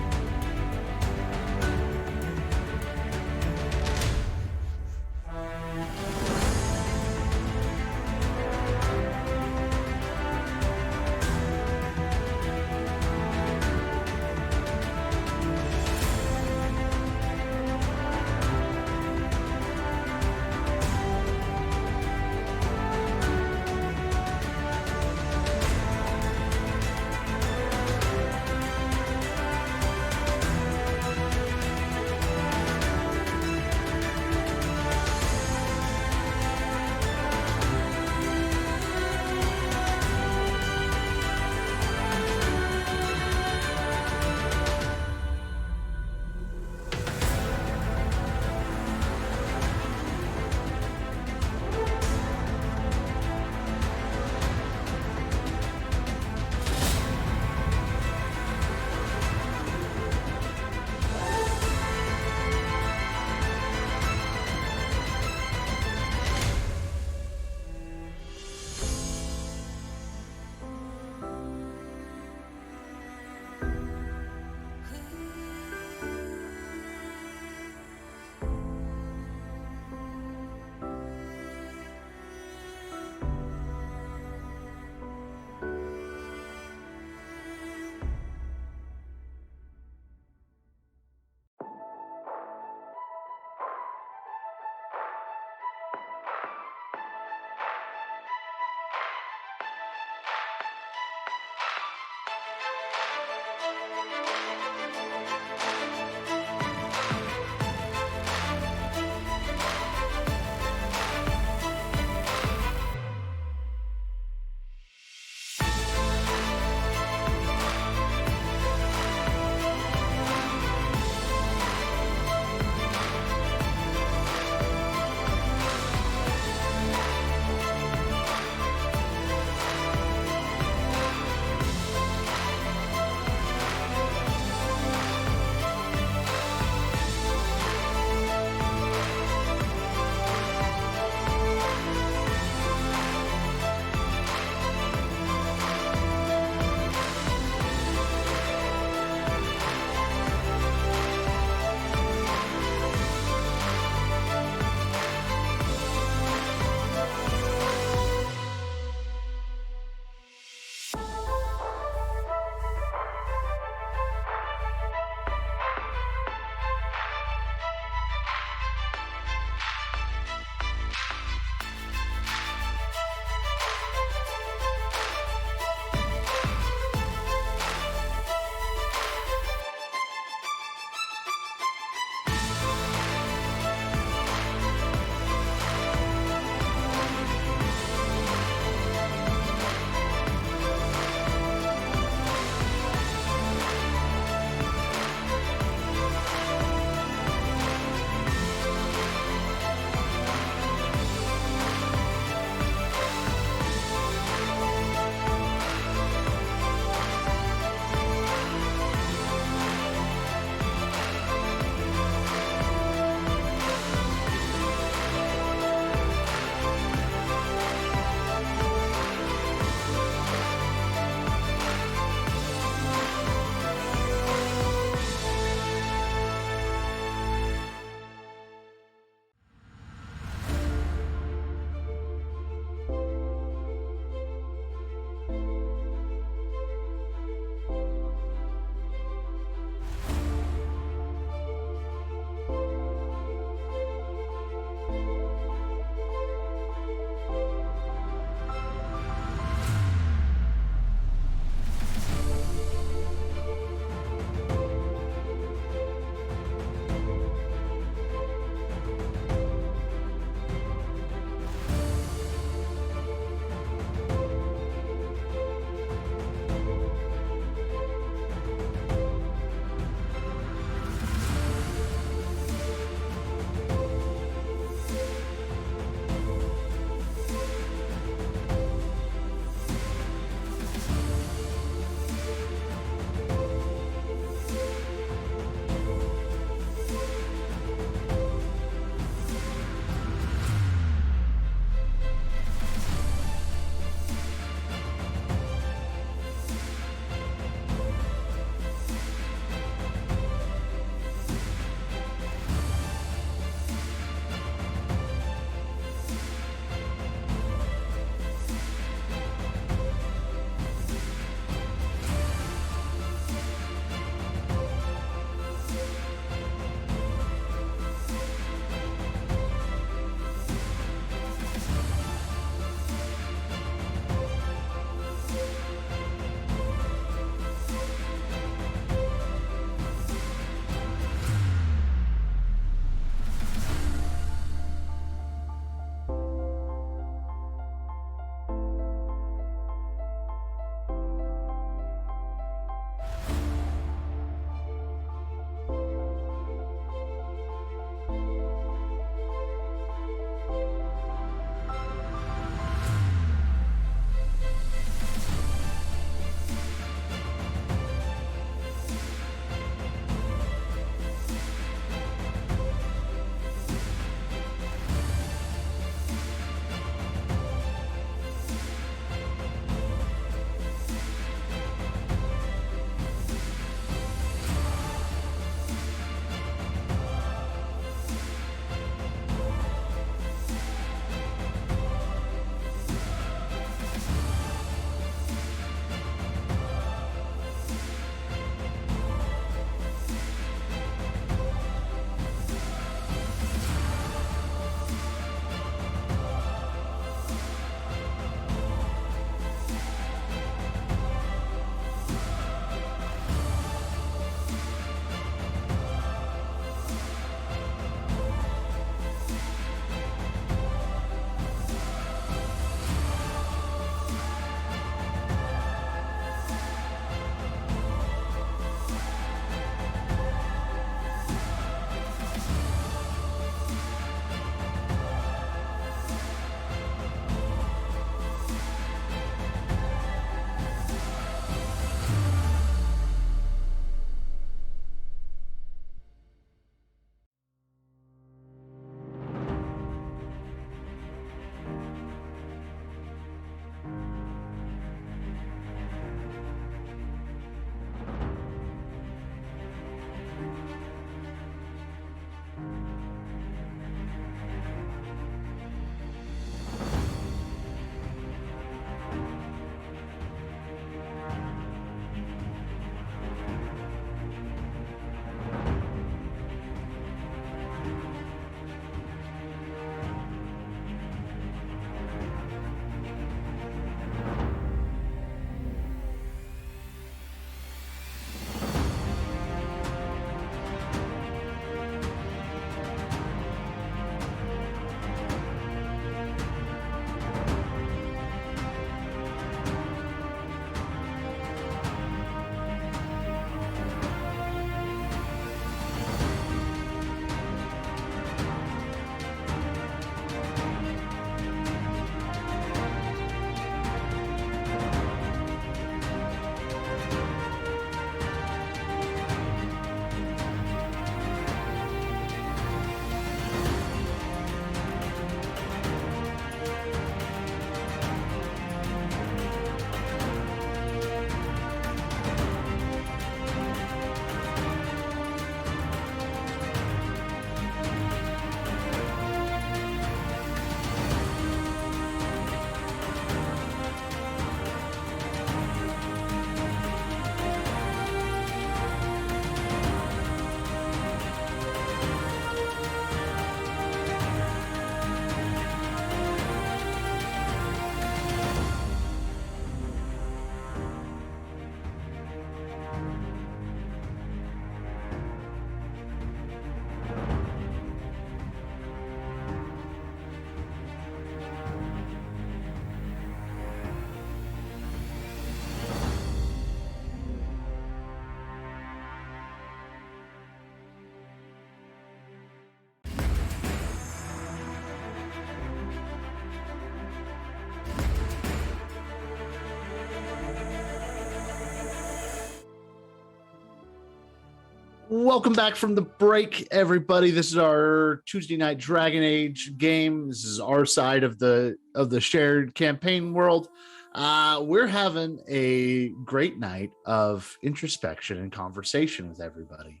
Welcome back from the break, everybody. This is our Tuesday night Dragon Age game. This is our side of the shared campaign world. We're having a great night of introspection and conversation with everybody.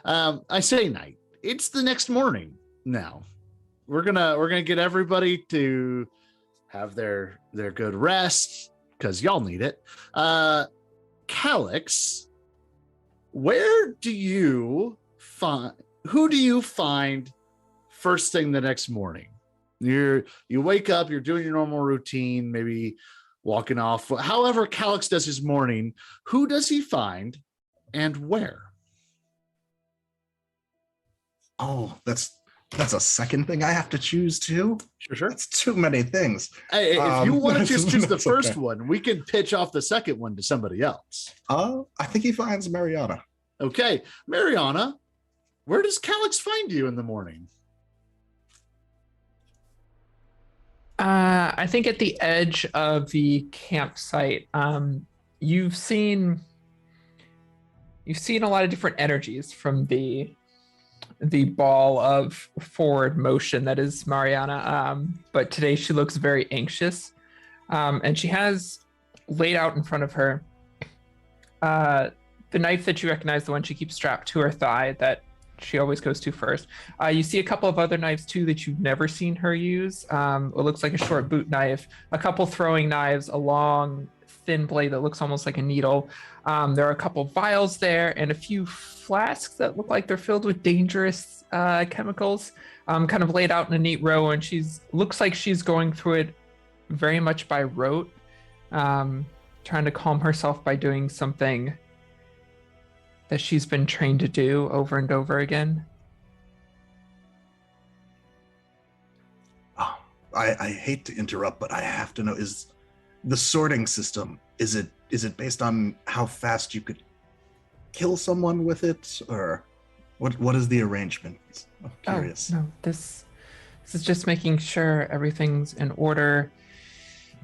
I say night. It's the next morning now. We're gonna get everybody to have their good rest because y'all need it. Calix, who do you find first thing the next morning? You wake up, you're doing your normal routine, maybe walking off. However, Calix does his morning. Who does he find and where? Oh, that's a second thing I have to choose too. Sure. That's too many things. Hey, if you want to just choose the that's first okay. one, we can pitch off the second one to somebody else. I think he finds Mariana. Okay, Mariana, where does Calix find you in the morning? I think at the edge of the campsite. You've seen a lot of different energies from the ball of forward motion that is Mariana. But today she looks very anxious, and she has laid out in front of her the knife that you recognize, the one she keeps strapped to her thigh that she always goes to first. You see a couple of other knives too that you've never seen her use. It looks like a short boot knife, a couple throwing knives, a long thin blade that looks almost like a needle. There are a couple vials there and a few flasks that look like they're filled with dangerous chemicals, kind of laid out in a neat row, and looks like she's going through it very much by rote, trying to calm herself by doing something that she's been trained to do over and over again. Oh, I hate to interrupt, but I have to know, is the sorting system, is it based on how fast you could kill someone with it, or what is the arrangement? I'm curious. Oh, no, this is just making sure everything's in order.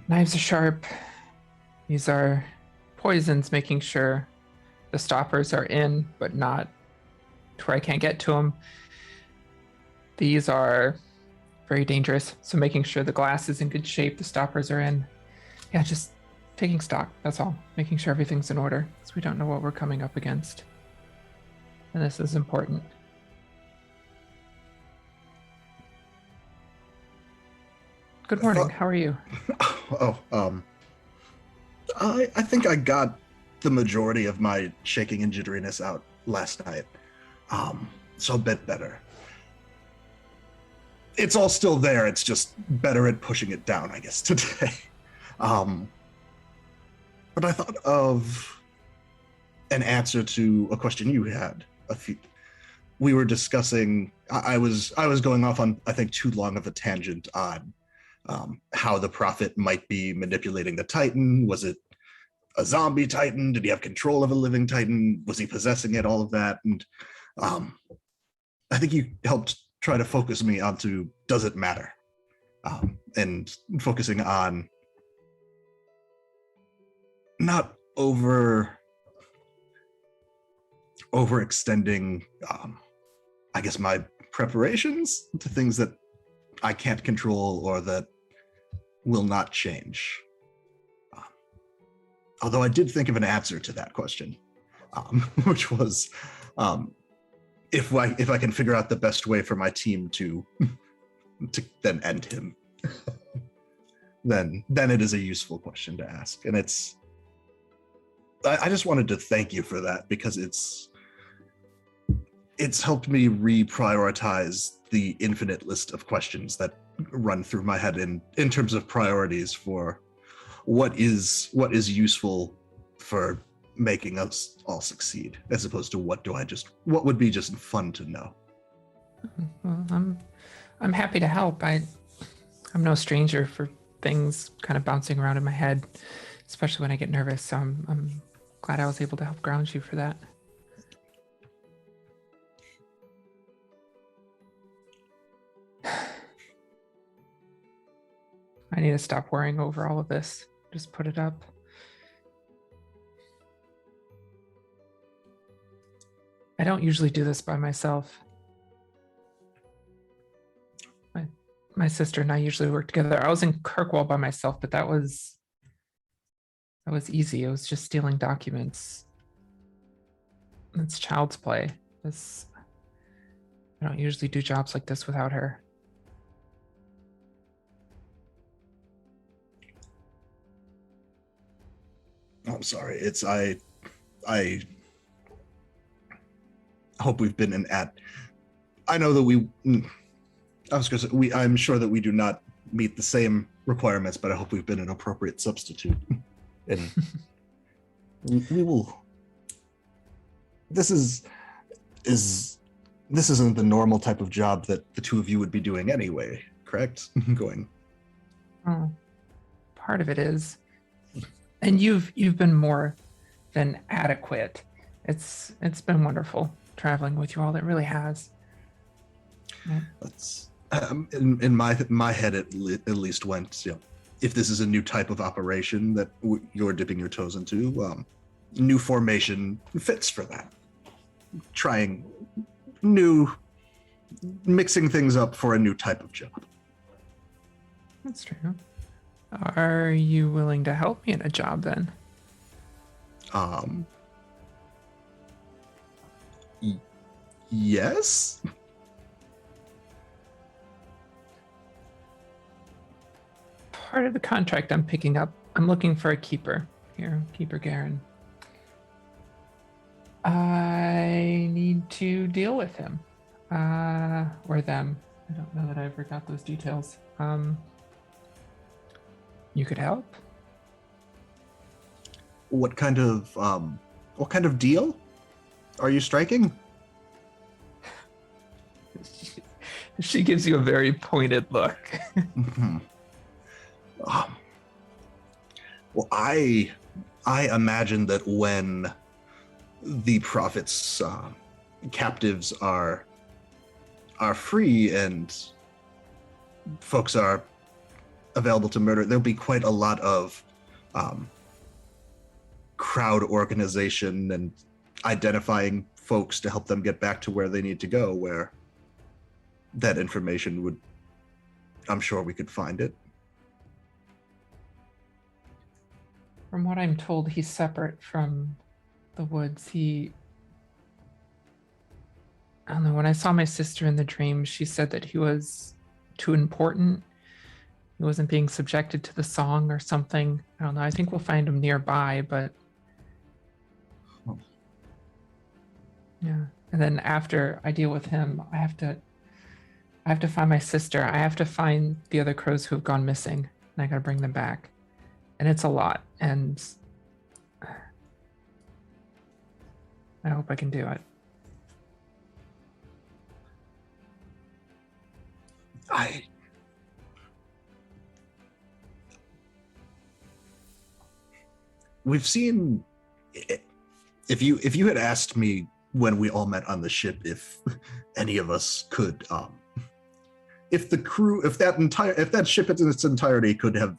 Knives are sharp. These are poisons, making sure the stoppers are in, but not to where I can't get to them. These are very dangerous, so making sure the glass is in good shape, the stoppers are in. Yeah, just taking stock, that's all. Making sure everything's in order, because we don't know what we're coming up against. And this is important. Good morning, how are you? I think I got the majority of my shaking and jitteriness out last night. So a bit better. It's all still there, it's just better at pushing it down, I guess, today. But I thought of an answer to a question you had. We were discussing, I was going off on, I think, too long of a tangent on how the Prophet might be manipulating the Titan. Was it a zombie Titan? Did he have control of a living Titan? Was he possessing it? All of that. And I think you helped try to focus me onto, does it matter? And focusing on not overextending, I guess, my preparations to things that I can't control or that will not change. Although I did think of an answer to that question, which was, if I can figure out the best way for my team to then end him, then it is a useful question to ask. And I just wanted to thank you for that, because it's helped me reprioritize the infinite list of questions that run through my head in terms of priorities for what is useful for making us all succeed, as opposed to what would be just fun to know. Well, I'm happy to help. I'm no stranger for things kind of bouncing around in my head, especially when I get nervous. So I'm glad I was able to help ground you for that. I need to stop worrying over all of this. Just put it up. I don't usually do this by myself. My sister and I usually work together. I was in Kirkwall by myself, but that was easy. It was just stealing documents. It's child's play. I don't usually do jobs like this without her. I'm sorry. I hope we've been I know that I'm sure that we do not meet the same requirements, but I hope we've been an appropriate substitute. And we will. This isn't the normal type of job that the two of you would be doing anyway, correct? Going. Oh, part of it is, and you've been more than adequate. It's been wonderful traveling with you all. It really has. Yeah. That's in my head at least went. If this is a new type of operation that you're dipping your toes into, new formation fits for that. Trying mixing things up for a new type of job. That's true. Are you willing to help me in a job then? Yes. Part of the contract I'm picking up, I'm looking for a keeper. Here, Keeper Garen. I need to deal with him. Or them. I don't know that I ever got those details. You could help? What kind of deal are you striking? She gives you a very pointed look. Mhm. Well, I imagine that when the Prophet's captives are free and folks are available to murder, there'll be quite a lot of crowd organization and identifying folks to help them get back to where they need to go, where that information would, I'm sure we could find it. From what I'm told, he's separate from the woods. I don't know, when I saw my sister in the dream, she said that he was too important. He wasn't being subjected to the song or something. I don't know. I think we'll find him nearby, but yeah. And then after I deal with him, I have to find my sister. I have to find the other crows who have gone missing, and I gotta bring them back. And it's a lot, and I hope I can do it. We've seen, if you had asked me when we all met on the ship if any of us could if the crew, if that ship in its entirety could have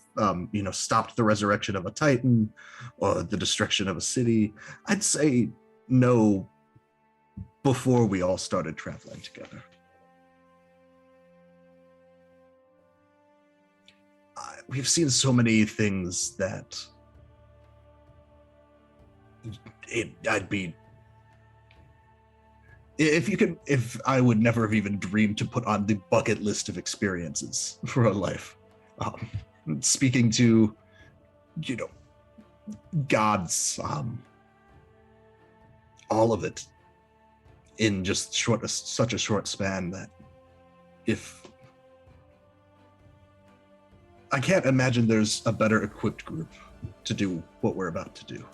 stopped the resurrection of a Titan or the destruction of a city, I'd say no before we all started traveling together. We've seen so many things that if I would never have even dreamed to put on the bucket list of experiences for a life. Speaking to, gods, all of it in just such a short span that I can't imagine there's a better equipped group to do what we're about to do.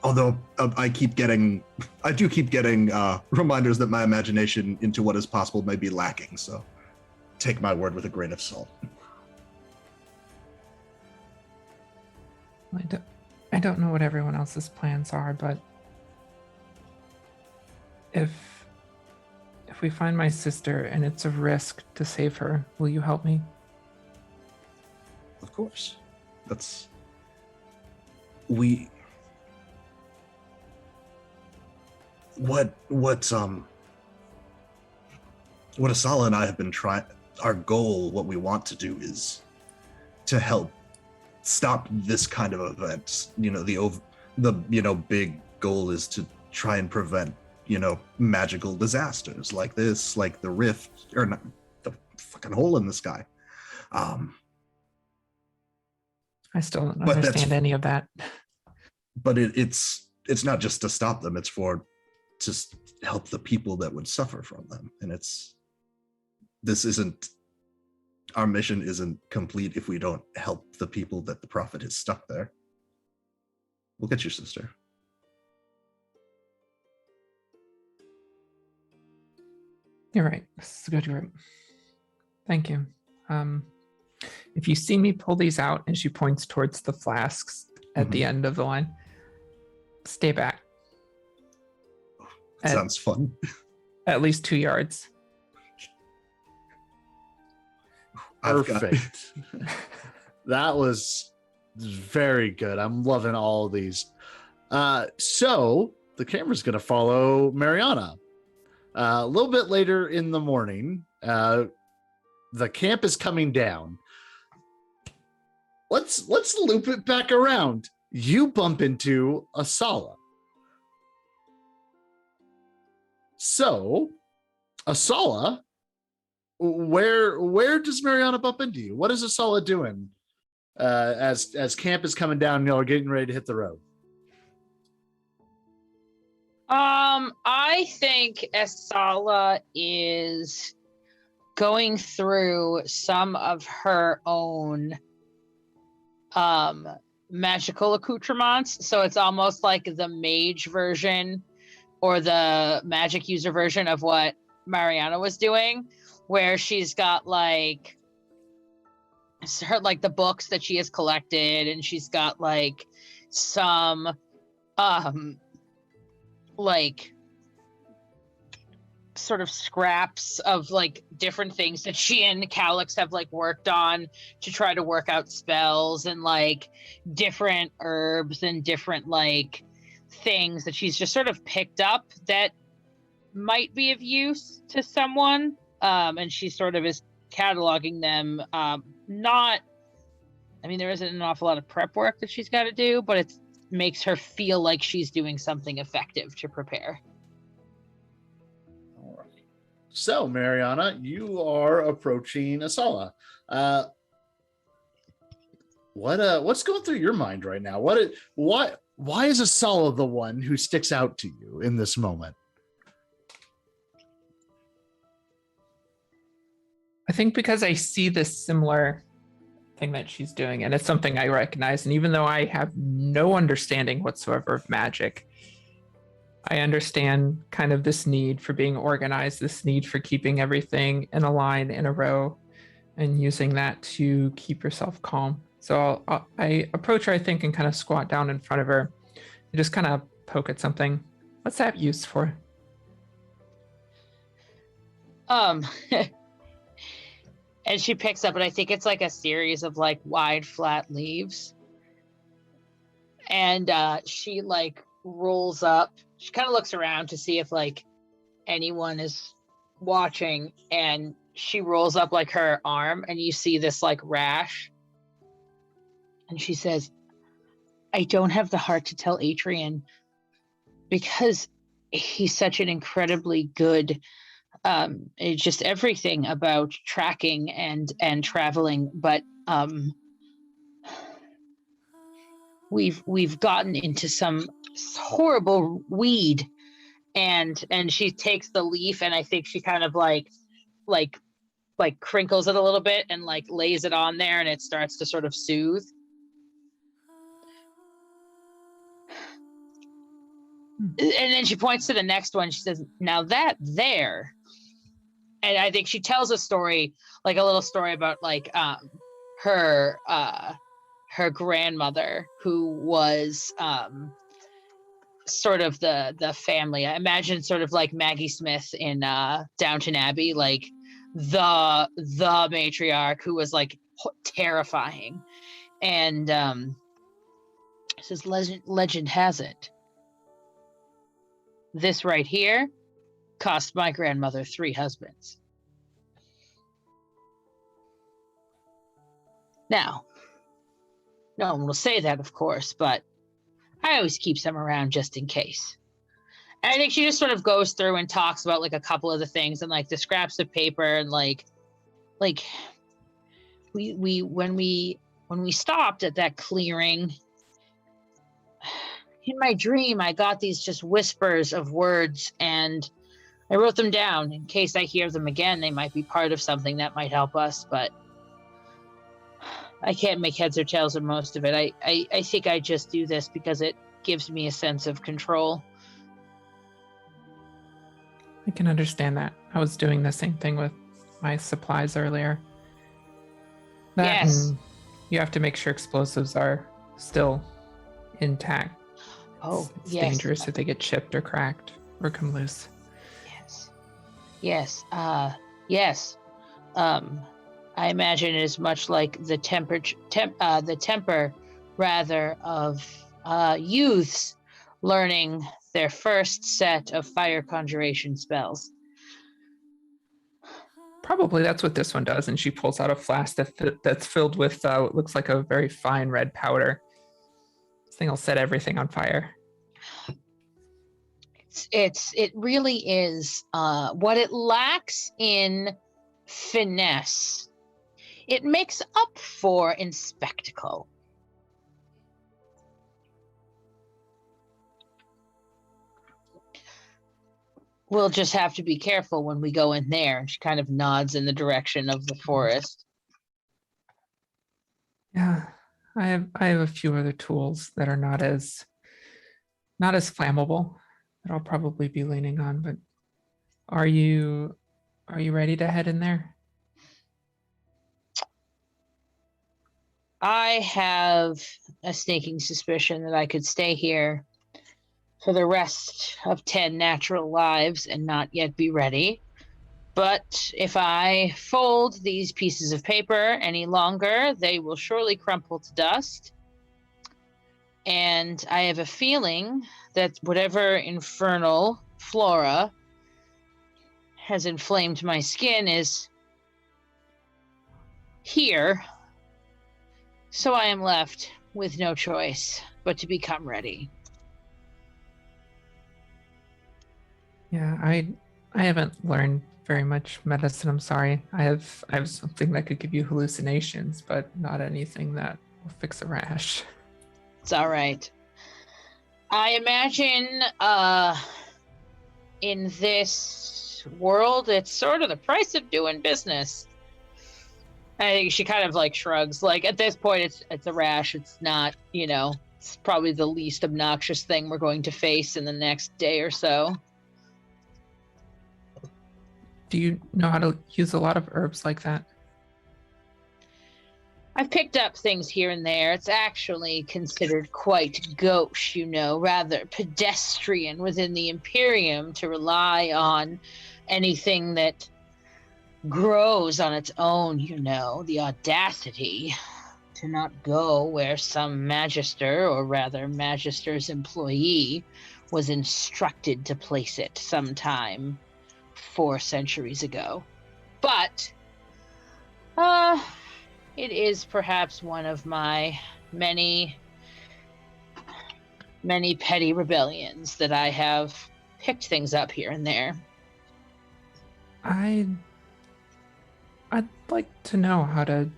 Although I do keep getting reminders that my imagination into what is possible may be lacking, so take my word with a grain of salt. I don't know what everyone else's plans are, but if we find my sister and it's a risk to save her, will you help me? Of course. we what Asala and I have been trying, our goal, what we want to do is to help stop this kind of event. The big goal is to try and prevent, magical disasters like this, like the rift, or not, the fucking hole in the sky. I still don't But that's- understand any of that. But it's not just to stop them, it's for to help the people that would suffer from them. And our mission isn't complete if we don't help the people that the prophet is stuck there. We'll get your sister. You're right. This is a good group. Thank you. If you see me pull these out, and she points towards the flasks at the end of the line, stay back. Sounds fun. At least 2 yards. Perfect. That was very good. I'm loving all of these. So the camera's going to follow Mariana. A little bit later in the morning, the camp is coming down. Let's loop it back around. You bump into Asala. So, Asala, where does Mariana bump into you? What is Asala doing as camp is coming down and y'all are getting ready to hit the road? I think Asala is going through some of her own magical accoutrements. So it's almost like the mage version or the magic user version of what Mariana was doing, where she's got like the books that she has collected, and she's got like some like sort of scraps of like different things that she and Calix have like worked on to try to work out spells, and like different herbs and different like things that she's just sort of picked up that might be of use to someone, and she sort of is cataloging them. There isn't an awful lot of prep work that she's got to do, but it makes her feel like she's doing something effective to prepare. All right. So, Mariana, you are approaching Asala. What's going through your mind right now? Why is Asala the one who sticks out to you in this moment? I think because I see this similar thing that she's doing, and it's something I recognize. And even though I have no understanding whatsoever of magic, I understand kind of this need for being organized, this need for keeping everything in a line, in a row, and using that to keep yourself calm. So I approach her, I think, and kind of squat down in front of her and just kind of poke at something. What's that used for? And she picks up, and I think it's like a series of like wide flat leaves. And she like rolls up. She kind of looks around to see if like anyone is watching, and she rolls up like her arm, and you see this like rash. And she says, I don't have the heart to tell Atrian because he's such an incredibly good it's just everything about tracking and traveling, but we've gotten into some horrible weed, and she takes the leaf, and I think she kind of like crinkles it a little bit and like lays it on there, and it starts to sort of soothe. And then she points to the next one. She says, now that there. And I think she tells a story, like a little story about like her grandmother, who was sort of the family. I imagine sort of like Maggie Smith in Downton Abbey, like the matriarch who was like terrifying. And Says legend has it. This right here cost my grandmother 3 husbands. Now, no one will say that, of course, but I always keep some around just in case. And I think she just sort of goes through and talks about like a couple of the things and like the scraps of paper and like we when we stopped at that clearing, in my dream I got these just whispers of words and I wrote them down in case I hear them again. They might be part of something that might help us, but I can't make heads or tails of most of it. I think I just do this because it gives me a sense of control. I can understand that. I was doing the same thing with my supplies earlier. That Yes. and you have to make sure explosives are still intact. It's Yes. dangerous if they get chipped or cracked or come loose. Yes. Yes. I imagine it is much like the temper rather of youths learning their first set of fire conjuration spells. Probably that's what this one does. And she pulls out a flask that's filled with what looks like a very fine red powder. This thing will set everything on fire. It really is what it lacks in finesse. It makes up for in spectacle. We'll just have to be careful when we go in there. And she kind of nods in the direction of the forest. Yeah, I have a few other tools that are not as flammable that I'll probably be leaning on. But are you ready to head in there? I have a sneaking suspicion that I could stay here for the rest of 10 natural lives and not yet be ready. But if I fold these pieces of paper any longer, they will surely crumple to dust. And I have a feeling that whatever infernal flora has inflamed my skin is here. So I am left with no choice but to become ready. Yeah, I haven't learned very much medicine. I'm sorry. I have something that could give you hallucinations, but not anything that will fix a rash. It's all right. I imagine in this world, it's sort of the price of doing business. I think she kind of like shrugs. Like at this point, it's a rash. It's not, it's probably the least obnoxious thing we're going to face in the next day or so. Do you know how to use a lot of herbs like that? I've picked up things here and there. It's actually considered quite gauche, rather pedestrian within the Imperium to rely on anything that grows on its own, the audacity to not go where some magister, or rather magister's employee, was instructed to place it sometime 4 centuries ago. But it is perhaps one of my many petty rebellions that I have picked things up here and there. I'd like to know how to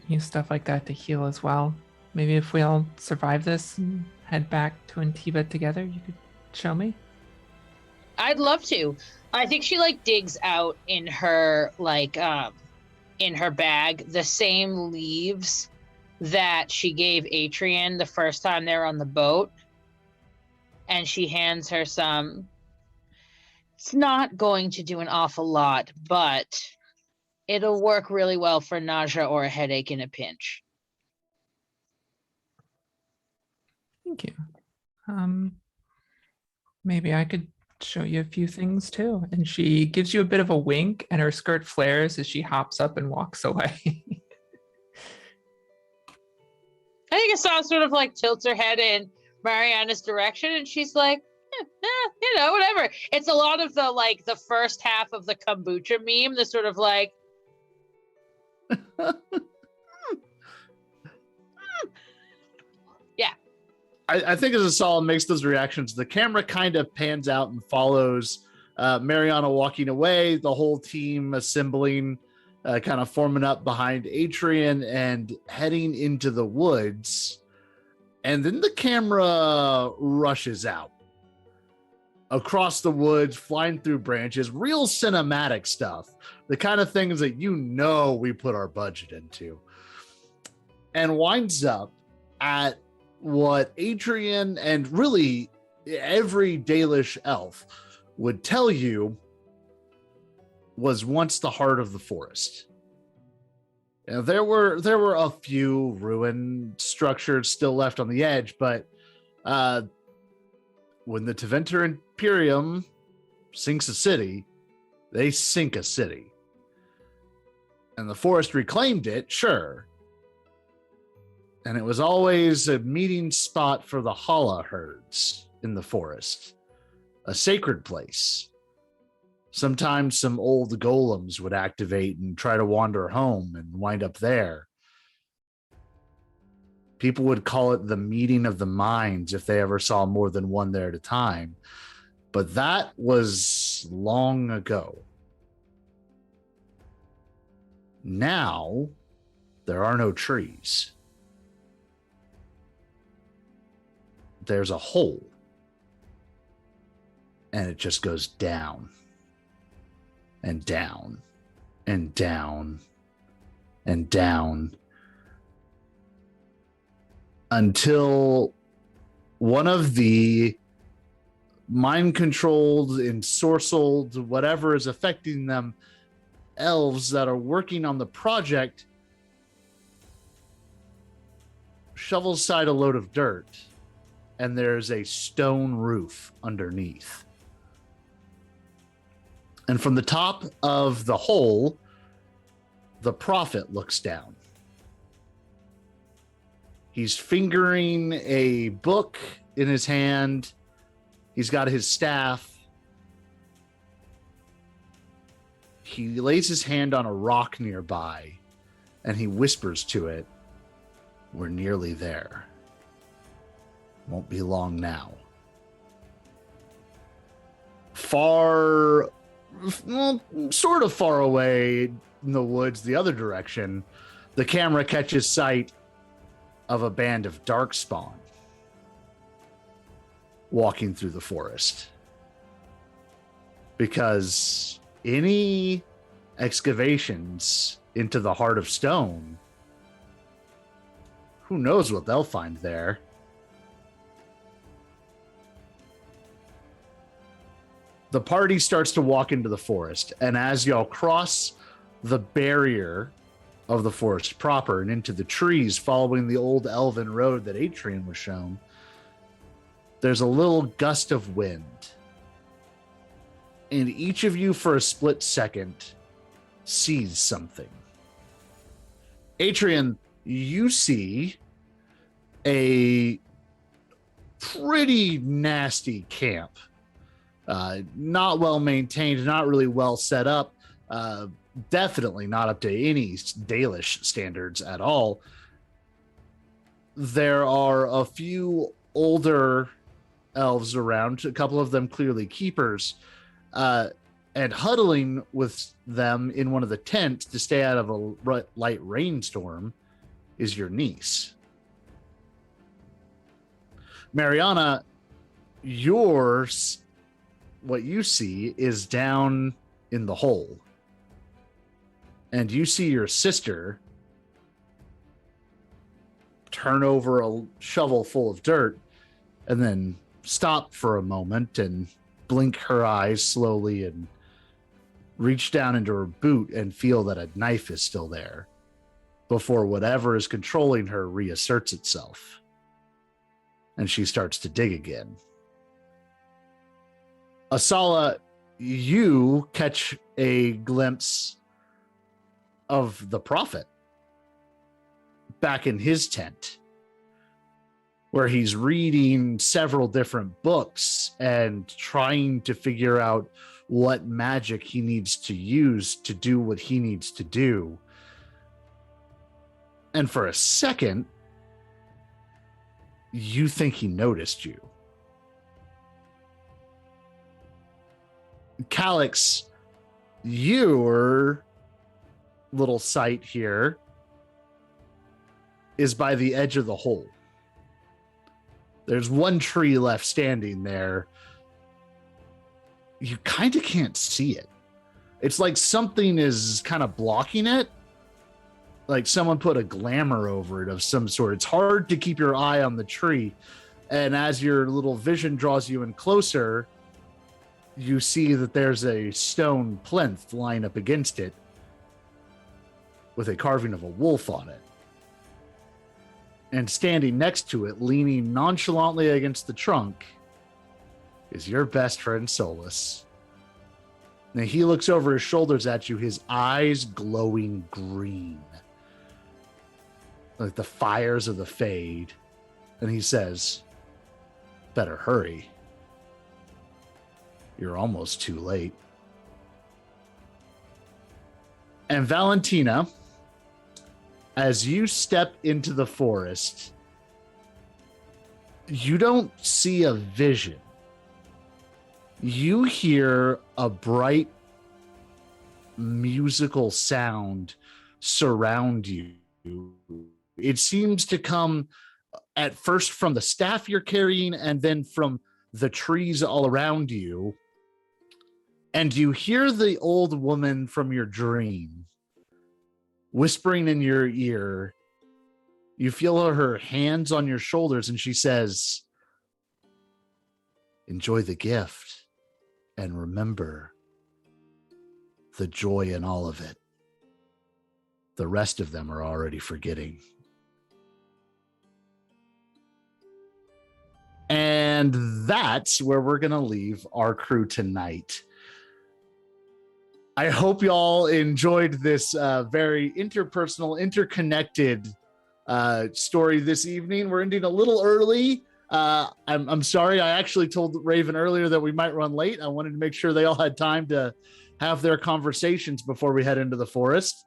use stuff like that to heal as well. Maybe if we all survive this and head back to Antiva together, you could show me? I'd love to. I think she digs out in her in her bag the same leaves that she gave Atrian the first time they were on the boat, and she hands her some. It's not going to do an awful lot, but it'll work really well for nausea or a headache in a pinch. Thank you. Maybe I could show you a few things too. And she gives you a bit of a wink, and her skirt flares as she hops up and walks away. I think Asala sort of like tilts her head in Mariana's direction, and she's like, whatever. It's a lot of the first half of the kombucha meme, the sort of like, yeah. I think as Asala makes those reactions, the camera kind of pans out and follows Mariana walking away, the whole team assembling, kind of forming up behind Atrian and heading into the woods. And then the camera rushes out across the woods, flying through branches, real cinematic stuff, the kind of things that we put our budget into, and winds up at what Atrian and really every Dalish elf would tell you was once the heart of the forest. You know, there were a few ruined structures still left on the edge, but when the Tevinter Imperium sinks a city, they sink a city. And the forest reclaimed it, sure. And it was always a meeting spot for the Hala herds in the forest, a sacred place. Sometimes some old golems would activate and try to wander home and wind up there. People would call it the meeting of the minds if they ever saw more than one there at a time. But that was long ago. Now, there are no trees. There's a hole. And it just goes down. And down. And down. And down. Until one of the mind-controlled, ensorcelled, whatever is affecting them, elves that are working on the project shovels aside a load of dirt, and there's a stone roof underneath. And from the top of the hole, the prophet looks down. He's fingering a book in his hand. He's got his staff. He lays his hand on a rock nearby, and he whispers to it, "We're nearly there. Won't be long now." Far, well, sort of far away in the woods, the other direction, the camera catches sight of a band of darkspawn walking through the forest. Because any excavations into the heart of stone, who knows what they'll find there. The party starts to walk into the forest, and as y'all cross the barrier of the forest proper and into the trees following the old elven road that Atrian was shown, there's a little gust of wind. And each of you, for a split second, sees something. Atrian, you see a pretty nasty camp. Not well maintained, not really well set up. Definitely not up to any Dalish standards at all. There are a few older elves around, a couple of them clearly keepers, and huddling with them in one of the tents to stay out of a light rainstorm is your niece. Mariana, what you see is down in the hole. And you see your sister turn over a shovel full of dirt and then stop for a moment and blink her eyes slowly and reach down into her boot and feel that a knife is still there before whatever is controlling her reasserts itself. And she starts to dig again. Asala, you catch a glimpse of the prophet back in his tent, where he's reading several different books and trying to figure out what magic he needs to use to do what he needs to do. And for a second, you think he noticed you. Calix, your little site here is by the edge of the hole. There's one tree left standing there. You kind of can't see it. It's like something is kind of blocking it. Like someone put a glamour over it of some sort. It's hard to keep your eye on the tree. And as your little vision draws you in closer, you see that there's a stone plinth lying up against it with a carving of a wolf on it. And standing next to it, leaning nonchalantly against the trunk, is your best friend Solus. Now he looks over his shoulders at you, his eyes glowing green, like the fires of the Fade. And he says, "Better hurry. You're almost too late." And Valentina, as you step into the forest, you don't see a vision. You hear a bright musical sound surround you. It seems to come at first from the staff you're carrying and then from the trees all around you. And you hear the old woman from your dream whispering in your ear. You feel her hands on your shoulders, and she says, "Enjoy the gift and remember the joy in all of it. The rest of them are already forgetting." And that's where we're going to leave our crew tonight. I hope y'all enjoyed this very interpersonal, interconnected story this evening. We're ending a little early. I'm sorry. I actually told Raven earlier that we might run late. I wanted to make sure they all had time to have their conversations before we head into the forest.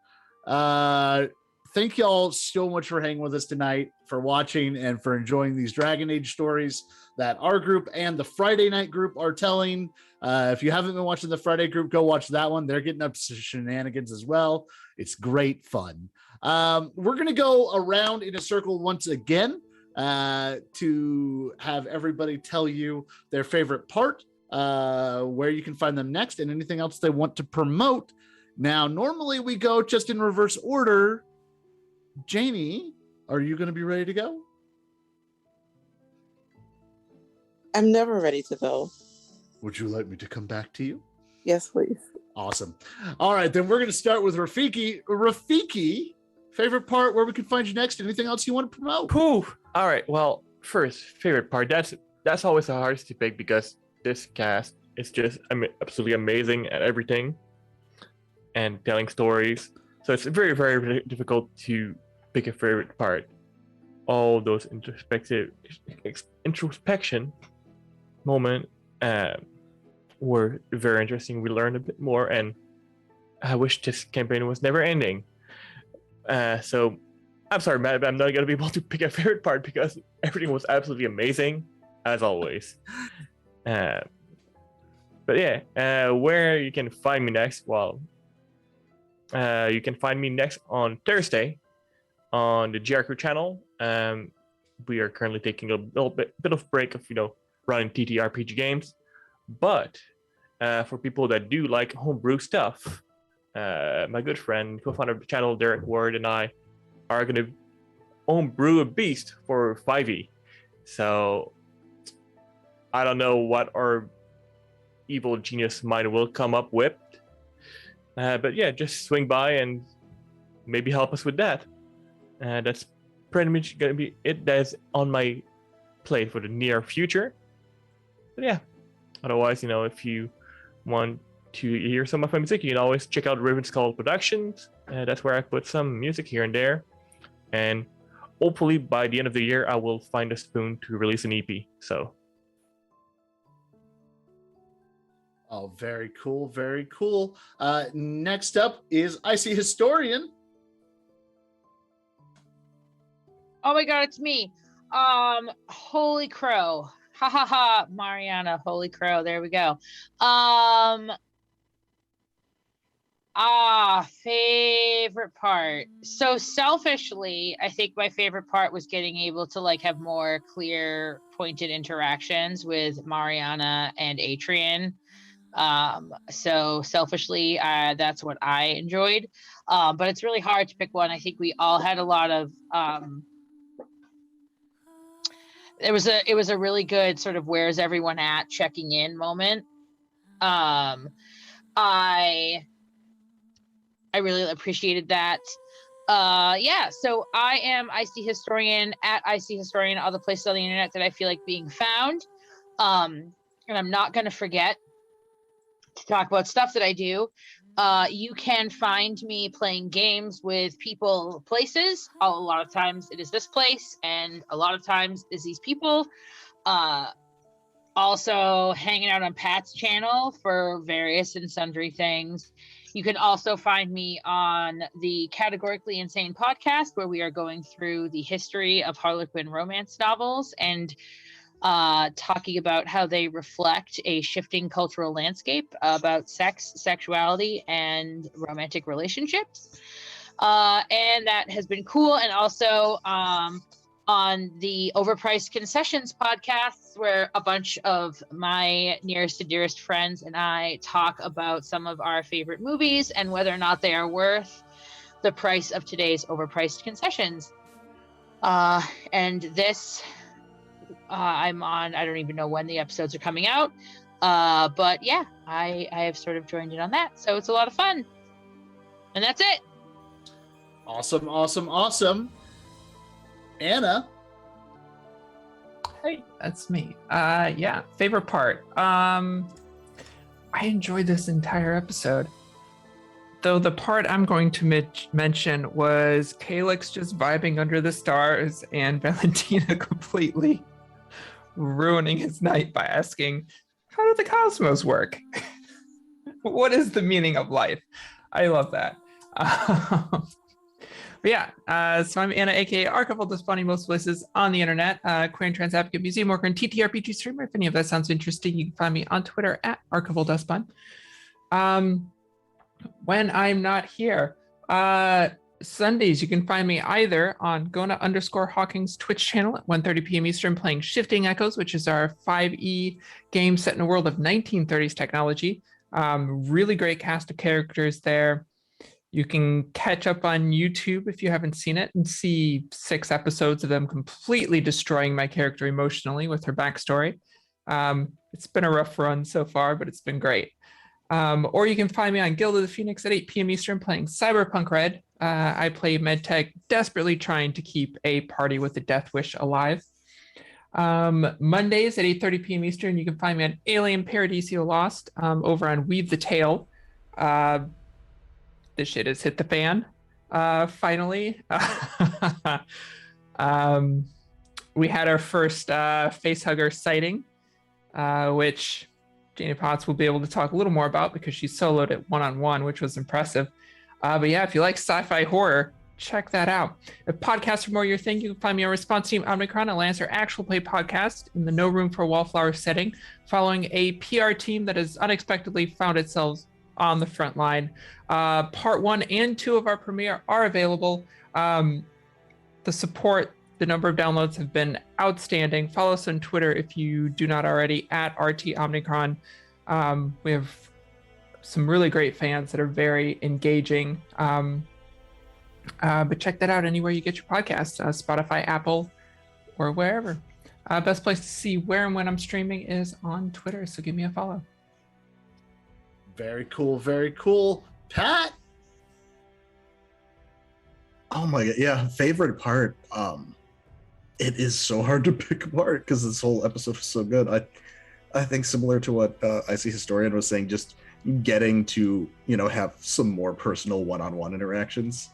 Thank y'all so much for hanging with us tonight, for watching, and for enjoying these Dragon Age stories that our group and the Friday night group are telling. If you haven't been watching the Friday group, go watch that one. They're getting up to shenanigans as well. It's great fun. We're going to go around in a circle once again to have everybody tell you their favorite part, where you can find them next, and anything else they want to promote. Now, normally we go just in reverse order. Janie, are you going to be ready to go? I'm never ready to go. Would you like me to come back to you? Yes, please. Awesome. All right, then we're going to start with Rafiki. Rafiki, favorite part, where we can find you next. Anything else you want to promote? Whew. All right. Well, first, favorite part. That's always the hardest to pick because this cast is just absolutely amazing at everything and telling stories. So it's very, very difficult to pick a favorite part. All those introspection moment were very interesting. We learned a bit more, and I wish this campaign was never ending. So I'm sorry, Matt, but I'm not gonna be able to pick a favorite part because everything was absolutely amazing as always. But yeah, where you can find me next? Well, you can find me next on Thursday on the GR channel. We are currently taking a little bit of break of running TTRPG games, but for people that do like homebrew stuff, my good friend, co-founder of the channel, Derek Ward, and I are going to homebrew a beast for 5e. So I don't know what our evil genius mind will come up with, but yeah, just swing by and maybe help us with that. That's pretty much going to be it. That's on my plate for the near future. But yeah, otherwise, if you want to hear some of my music, you can always check out Raven Skull Productions. That's where I put some music here and there. And hopefully by the end of the year, I will find a spoon to release an EP. So Oh, very cool, very cool. Next up is Icy Historian. Oh my god, it's me. Holy crow. Ha ha ha, Mariana, holy crow. There we go. Favorite part. So selfishly, I think my favorite part was getting able to like have more clear pointed interactions with Mariana and Atrian. So selfishly, that's what I enjoyed. But it's really hard to pick one. I think we all had a lot of it was a really good sort of where's everyone at checking in moment. I really appreciated that. Yeah, so I am Icy Historian at Icy Historian, all the places on the internet that I feel like being found. And I'm not going to forget to talk about stuff that I do. You can find me playing games with people, places. A lot of times it is this place, and a lot of times is these people. Also hanging out on Pat's channel for various and sundry things. You can also find me on the Categorically Insane podcast, where we are going through the history of Harlequin romance novels and talking about how they reflect a shifting cultural landscape about sex, sexuality, and romantic relationships. And that has been cool. And also on the Overpriced Concessions podcasts, where a bunch of my nearest and dearest friends and I talk about some of our favorite movies and whether or not they are worth the price of today's overpriced concessions. And this, I'm on, I don't even know when the episodes are coming out. But yeah, I have sort of joined in on that. So it's a lot of fun. And that's it. Awesome, awesome, awesome. Anna. Hey, that's me. Yeah, favorite part. I enjoyed this entire episode. Though the part I'm going to mention was Calyx just vibing under the stars and Valentina completely ruining his night by asking, how did the cosmos work? What is the meaning of life? I love that. But yeah, so I'm Anna, aka Archival Despawning most places on the internet, queer and trans advocate, museum worker, and TTRPG streamer. If any of that sounds interesting, you can find me on Twitter at Archival Despawn. When I'm not here, Sundays, you can find me either on Gona_Hawking's Twitch channel at 1:30 p.m. Eastern, playing Shifting Echoes, which is our 5e game set in a world of 1930s technology. Really great cast of characters there. You can catch up on YouTube if you haven't seen it and see 6 episodes of them completely destroying my character emotionally with her backstory. It's been a rough run so far, but it's been great. Or you can find me on Guild of the Phoenix at 8 p.m. Eastern playing Cyberpunk Red. I play MedTech, desperately trying to keep a party with a death wish alive. Mondays at 8:30 p.m. Eastern, you can find me on Alien Paradiso Lost over on Weave the Tale. This shit has hit the fan, finally. We had our first facehugger sighting, which Janie Potts will be able to talk a little more about because she soloed it one-on-one, which was impressive. But yeah, if you like sci-fi horror, check that out. If podcasts are more your thing, you can find me on Response Team Omnicron, a Lancer actual play podcast in the No Room for Wallflower setting, following a PR team that has unexpectedly found itself on the front line. Part 1 and 2 of our premiere are available. The support, the number of downloads have been outstanding. Follow us on Twitter if you do not already, at RT Omnicron. We have some really great fans that are very engaging. But check that out anywhere you get your podcasts, Spotify, Apple, or wherever. Best place to see where and when I'm streaming is on Twitter, so give me a follow. Very cool, very cool. Pat? Oh my god, yeah, favorite part. It is so hard to pick apart because this whole episode was so good. I think similar to what Icy Historian was saying, just getting to, have some more personal one-on-one interactions.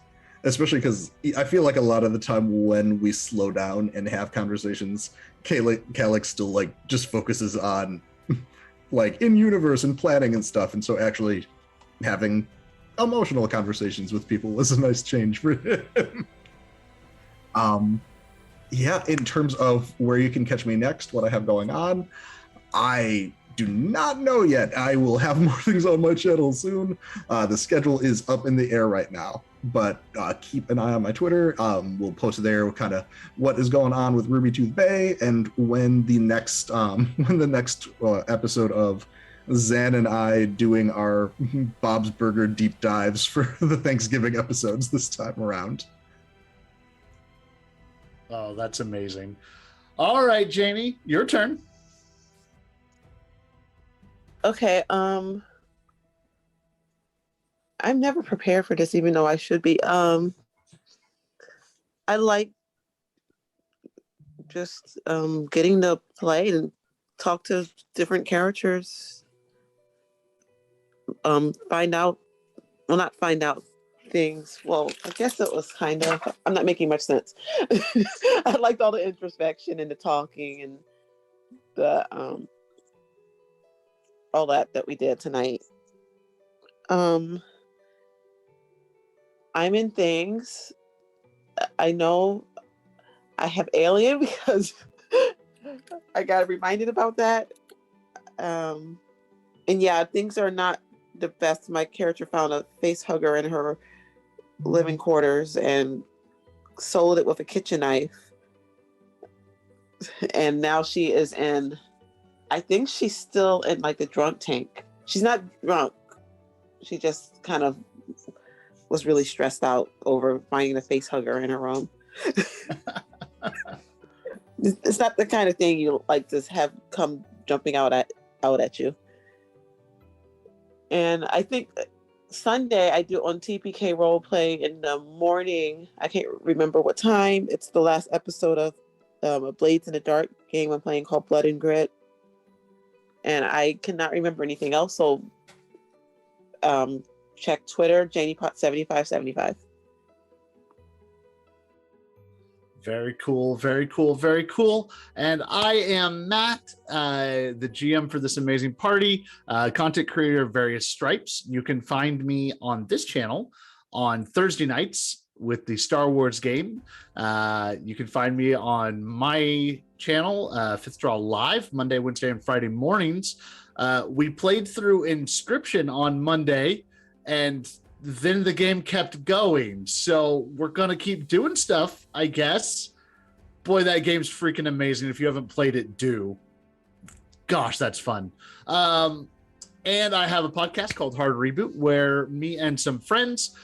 especially because I feel like a lot of the time when we slow down and have conversations, Calyx still like just focuses on like in universe and planning and stuff, and so actually having emotional conversations with people was a nice change for him. Yeah, in terms of where you can catch me next, what I have going on, I do not know yet. I will have more things on my channel soon. The schedule is up in the air right now, but keep an eye on my Twitter. We'll post there kind of what is going on with Ruby Tooth Bay and when the next episode of Zan and I doing our Bob's Burger deep dives for the Thanksgiving episodes this time around. Oh, that's amazing. All right, Jamie, your turn. Okay, I'm never prepared for this, even though I should be. I like just getting to play and talk to different characters. Find out things. Well, I guess it was kind of, I'm not making much sense. I liked all the introspection and the talking and the all that we did tonight. I'm in things. I know I have Alien because I got reminded about that. And yeah, things are not the best. My character found a face hugger in her living quarters and sold it with a kitchen knife. And now she is in, I think she's still in like the drunk tank. She's not drunk. She just kind of was really stressed out over finding a face hugger in her room. It's not the kind of thing you like to have come jumping out at you. And I think Sunday I do on TPK roleplay in the morning. I can't remember what time. It's the last episode of a Blades in the Dark game I'm playing called Blood and Grit. And I cannot remember anything else. So check Twitter, JaniePot7575. Very cool, very cool, very cool. And I am Matt, the GM for this amazing party, content creator of various stripes. You can find me on this channel on Thursday nights with the Star Wars game. You can find me on my channel, Fifth Draw Live, Monday, Wednesday, and Friday mornings. We played through Inscription on Monday, and then the game kept going. So we're going to keep doing stuff, I guess. Boy, that game's freaking amazing. If you haven't played it, do. Gosh, that's fun. And I have a podcast called Hard Reboot where me and some friends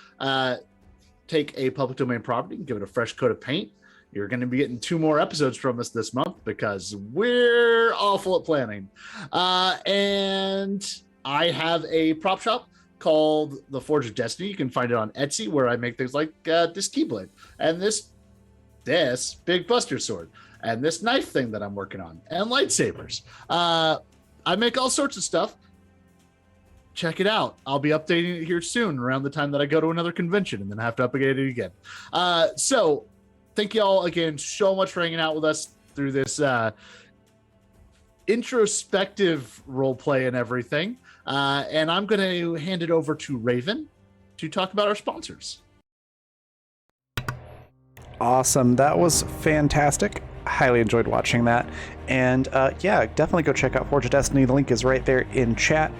take a public domain property and give it a fresh coat of paint. You're going to be getting 2 more episodes from us this month because we're awful at planning. And I have a prop shop called The Forge of Destiny. You can find it on Etsy, where I make things like this Keyblade and this big Buster sword and this knife thing that I'm working on and lightsabers. I make all sorts of stuff. Check it out. I'll be updating it here soon around the time that I go to another convention and then I have to update it again. So thank you all again so much for hanging out with us through this introspective role play and everything. And I'm going to hand it over to Raven to talk about our sponsors. Awesome. That was fantastic. Highly enjoyed watching that. And yeah, definitely go check out Forge of Destiny. The link is right there in chat.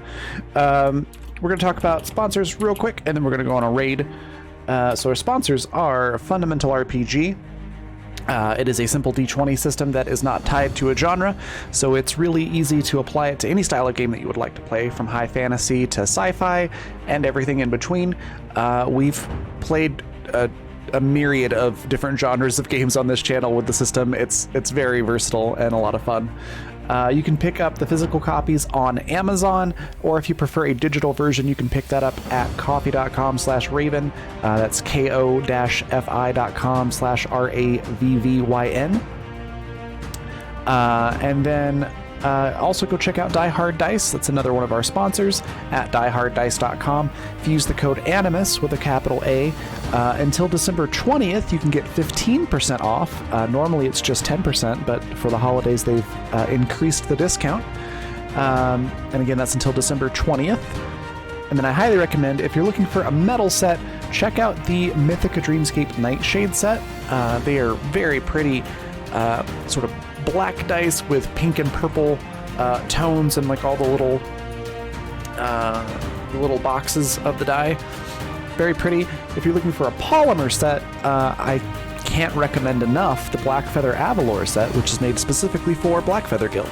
We're going to talk about sponsors real quick, and then we're going to go on a raid. So our sponsors are Fundamental RPG. It is a simple D20 system that is not tied to a genre, so it's really easy to apply it to any style of game that you would like to play, from high fantasy to sci-fi and everything in between. We've played a myriad of different genres of games on this channel with the system. It's very versatile and a lot of fun. You can pick up the physical copies on Amazon, or if you prefer a digital version, you can pick that up at ko-fi.com/Raven. That's ko-fi.com/RAVVYN. And then Also, go check out Die Hard Dice. That's another one of our sponsors at dieharddice.com. If you use the code ANIMUS with a capital A, until December 20th, you can get 15% off. Normally it's just 10%, but for the holidays, they've increased the discount. And again, that's until December 20th. And then I highly recommend, if you're looking for a metal set, check out the Mythica Dreamscape Nightshade set. They are very pretty, sort of black dice with pink and purple tones and like all the little boxes of the die. Very pretty. If you're looking for a polymer set, I can't recommend enough the Black Feather Avalor set, which is made specifically for Black Feather Guild.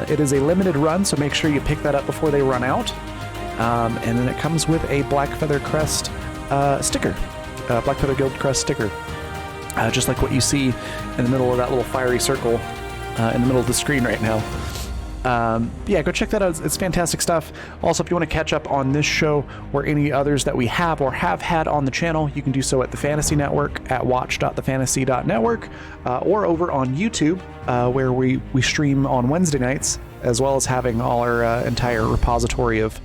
It is a limited run, so make sure you pick that up before they run out. And then it comes with a Black Feather Crest sticker, Black Feather Guild Crest sticker, just like what you see in the middle of that little fiery circle in the middle of the screen right now. Yeah, go check that out. It's fantastic stuff. Also, if you want to catch up on this show or any others that we have or have had on the channel, you can do so at the Fantasy Network at watch.thefantasy.network or over on YouTube, where we stream on Wednesday nights, as well as having all our entire repository of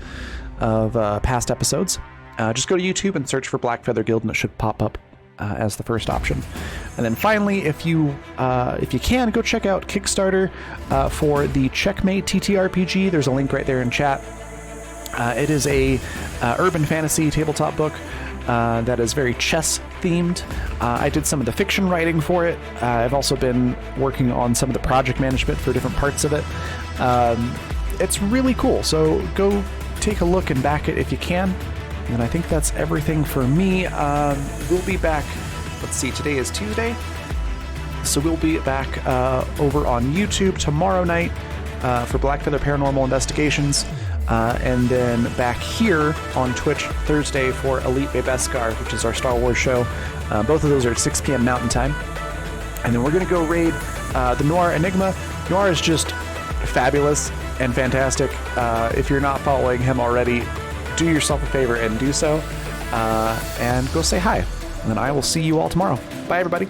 past episodes. Just go to YouTube and search for Black Feather Guild, and it should pop up as the first option. And then finally, if you can, go check out Kickstarter for the Checkmate TTRPG. There's a link right there in chat. It is a urban fantasy tabletop book that is very chess themed. I did some of the fiction writing for it. I've also been working on some of the project management for different parts of it. It's really cool, so go take a look and back it if you can. And I think that's everything for me. We'll be back. Let's see, today is Tuesday. So we'll be back over on YouTube tomorrow night for Black Feather Paranormal Investigations. And then back here on Twitch Thursday for Elite Beskar, which is our Star Wars show. Both of those are at 6 p.m. Mountain Time. And then we're going to go raid the Noir Enigma. Noir is just fabulous and fantastic. If you're not following him already, do yourself a favor and do so, and go say hi. And then I will see you all tomorrow. Bye, everybody.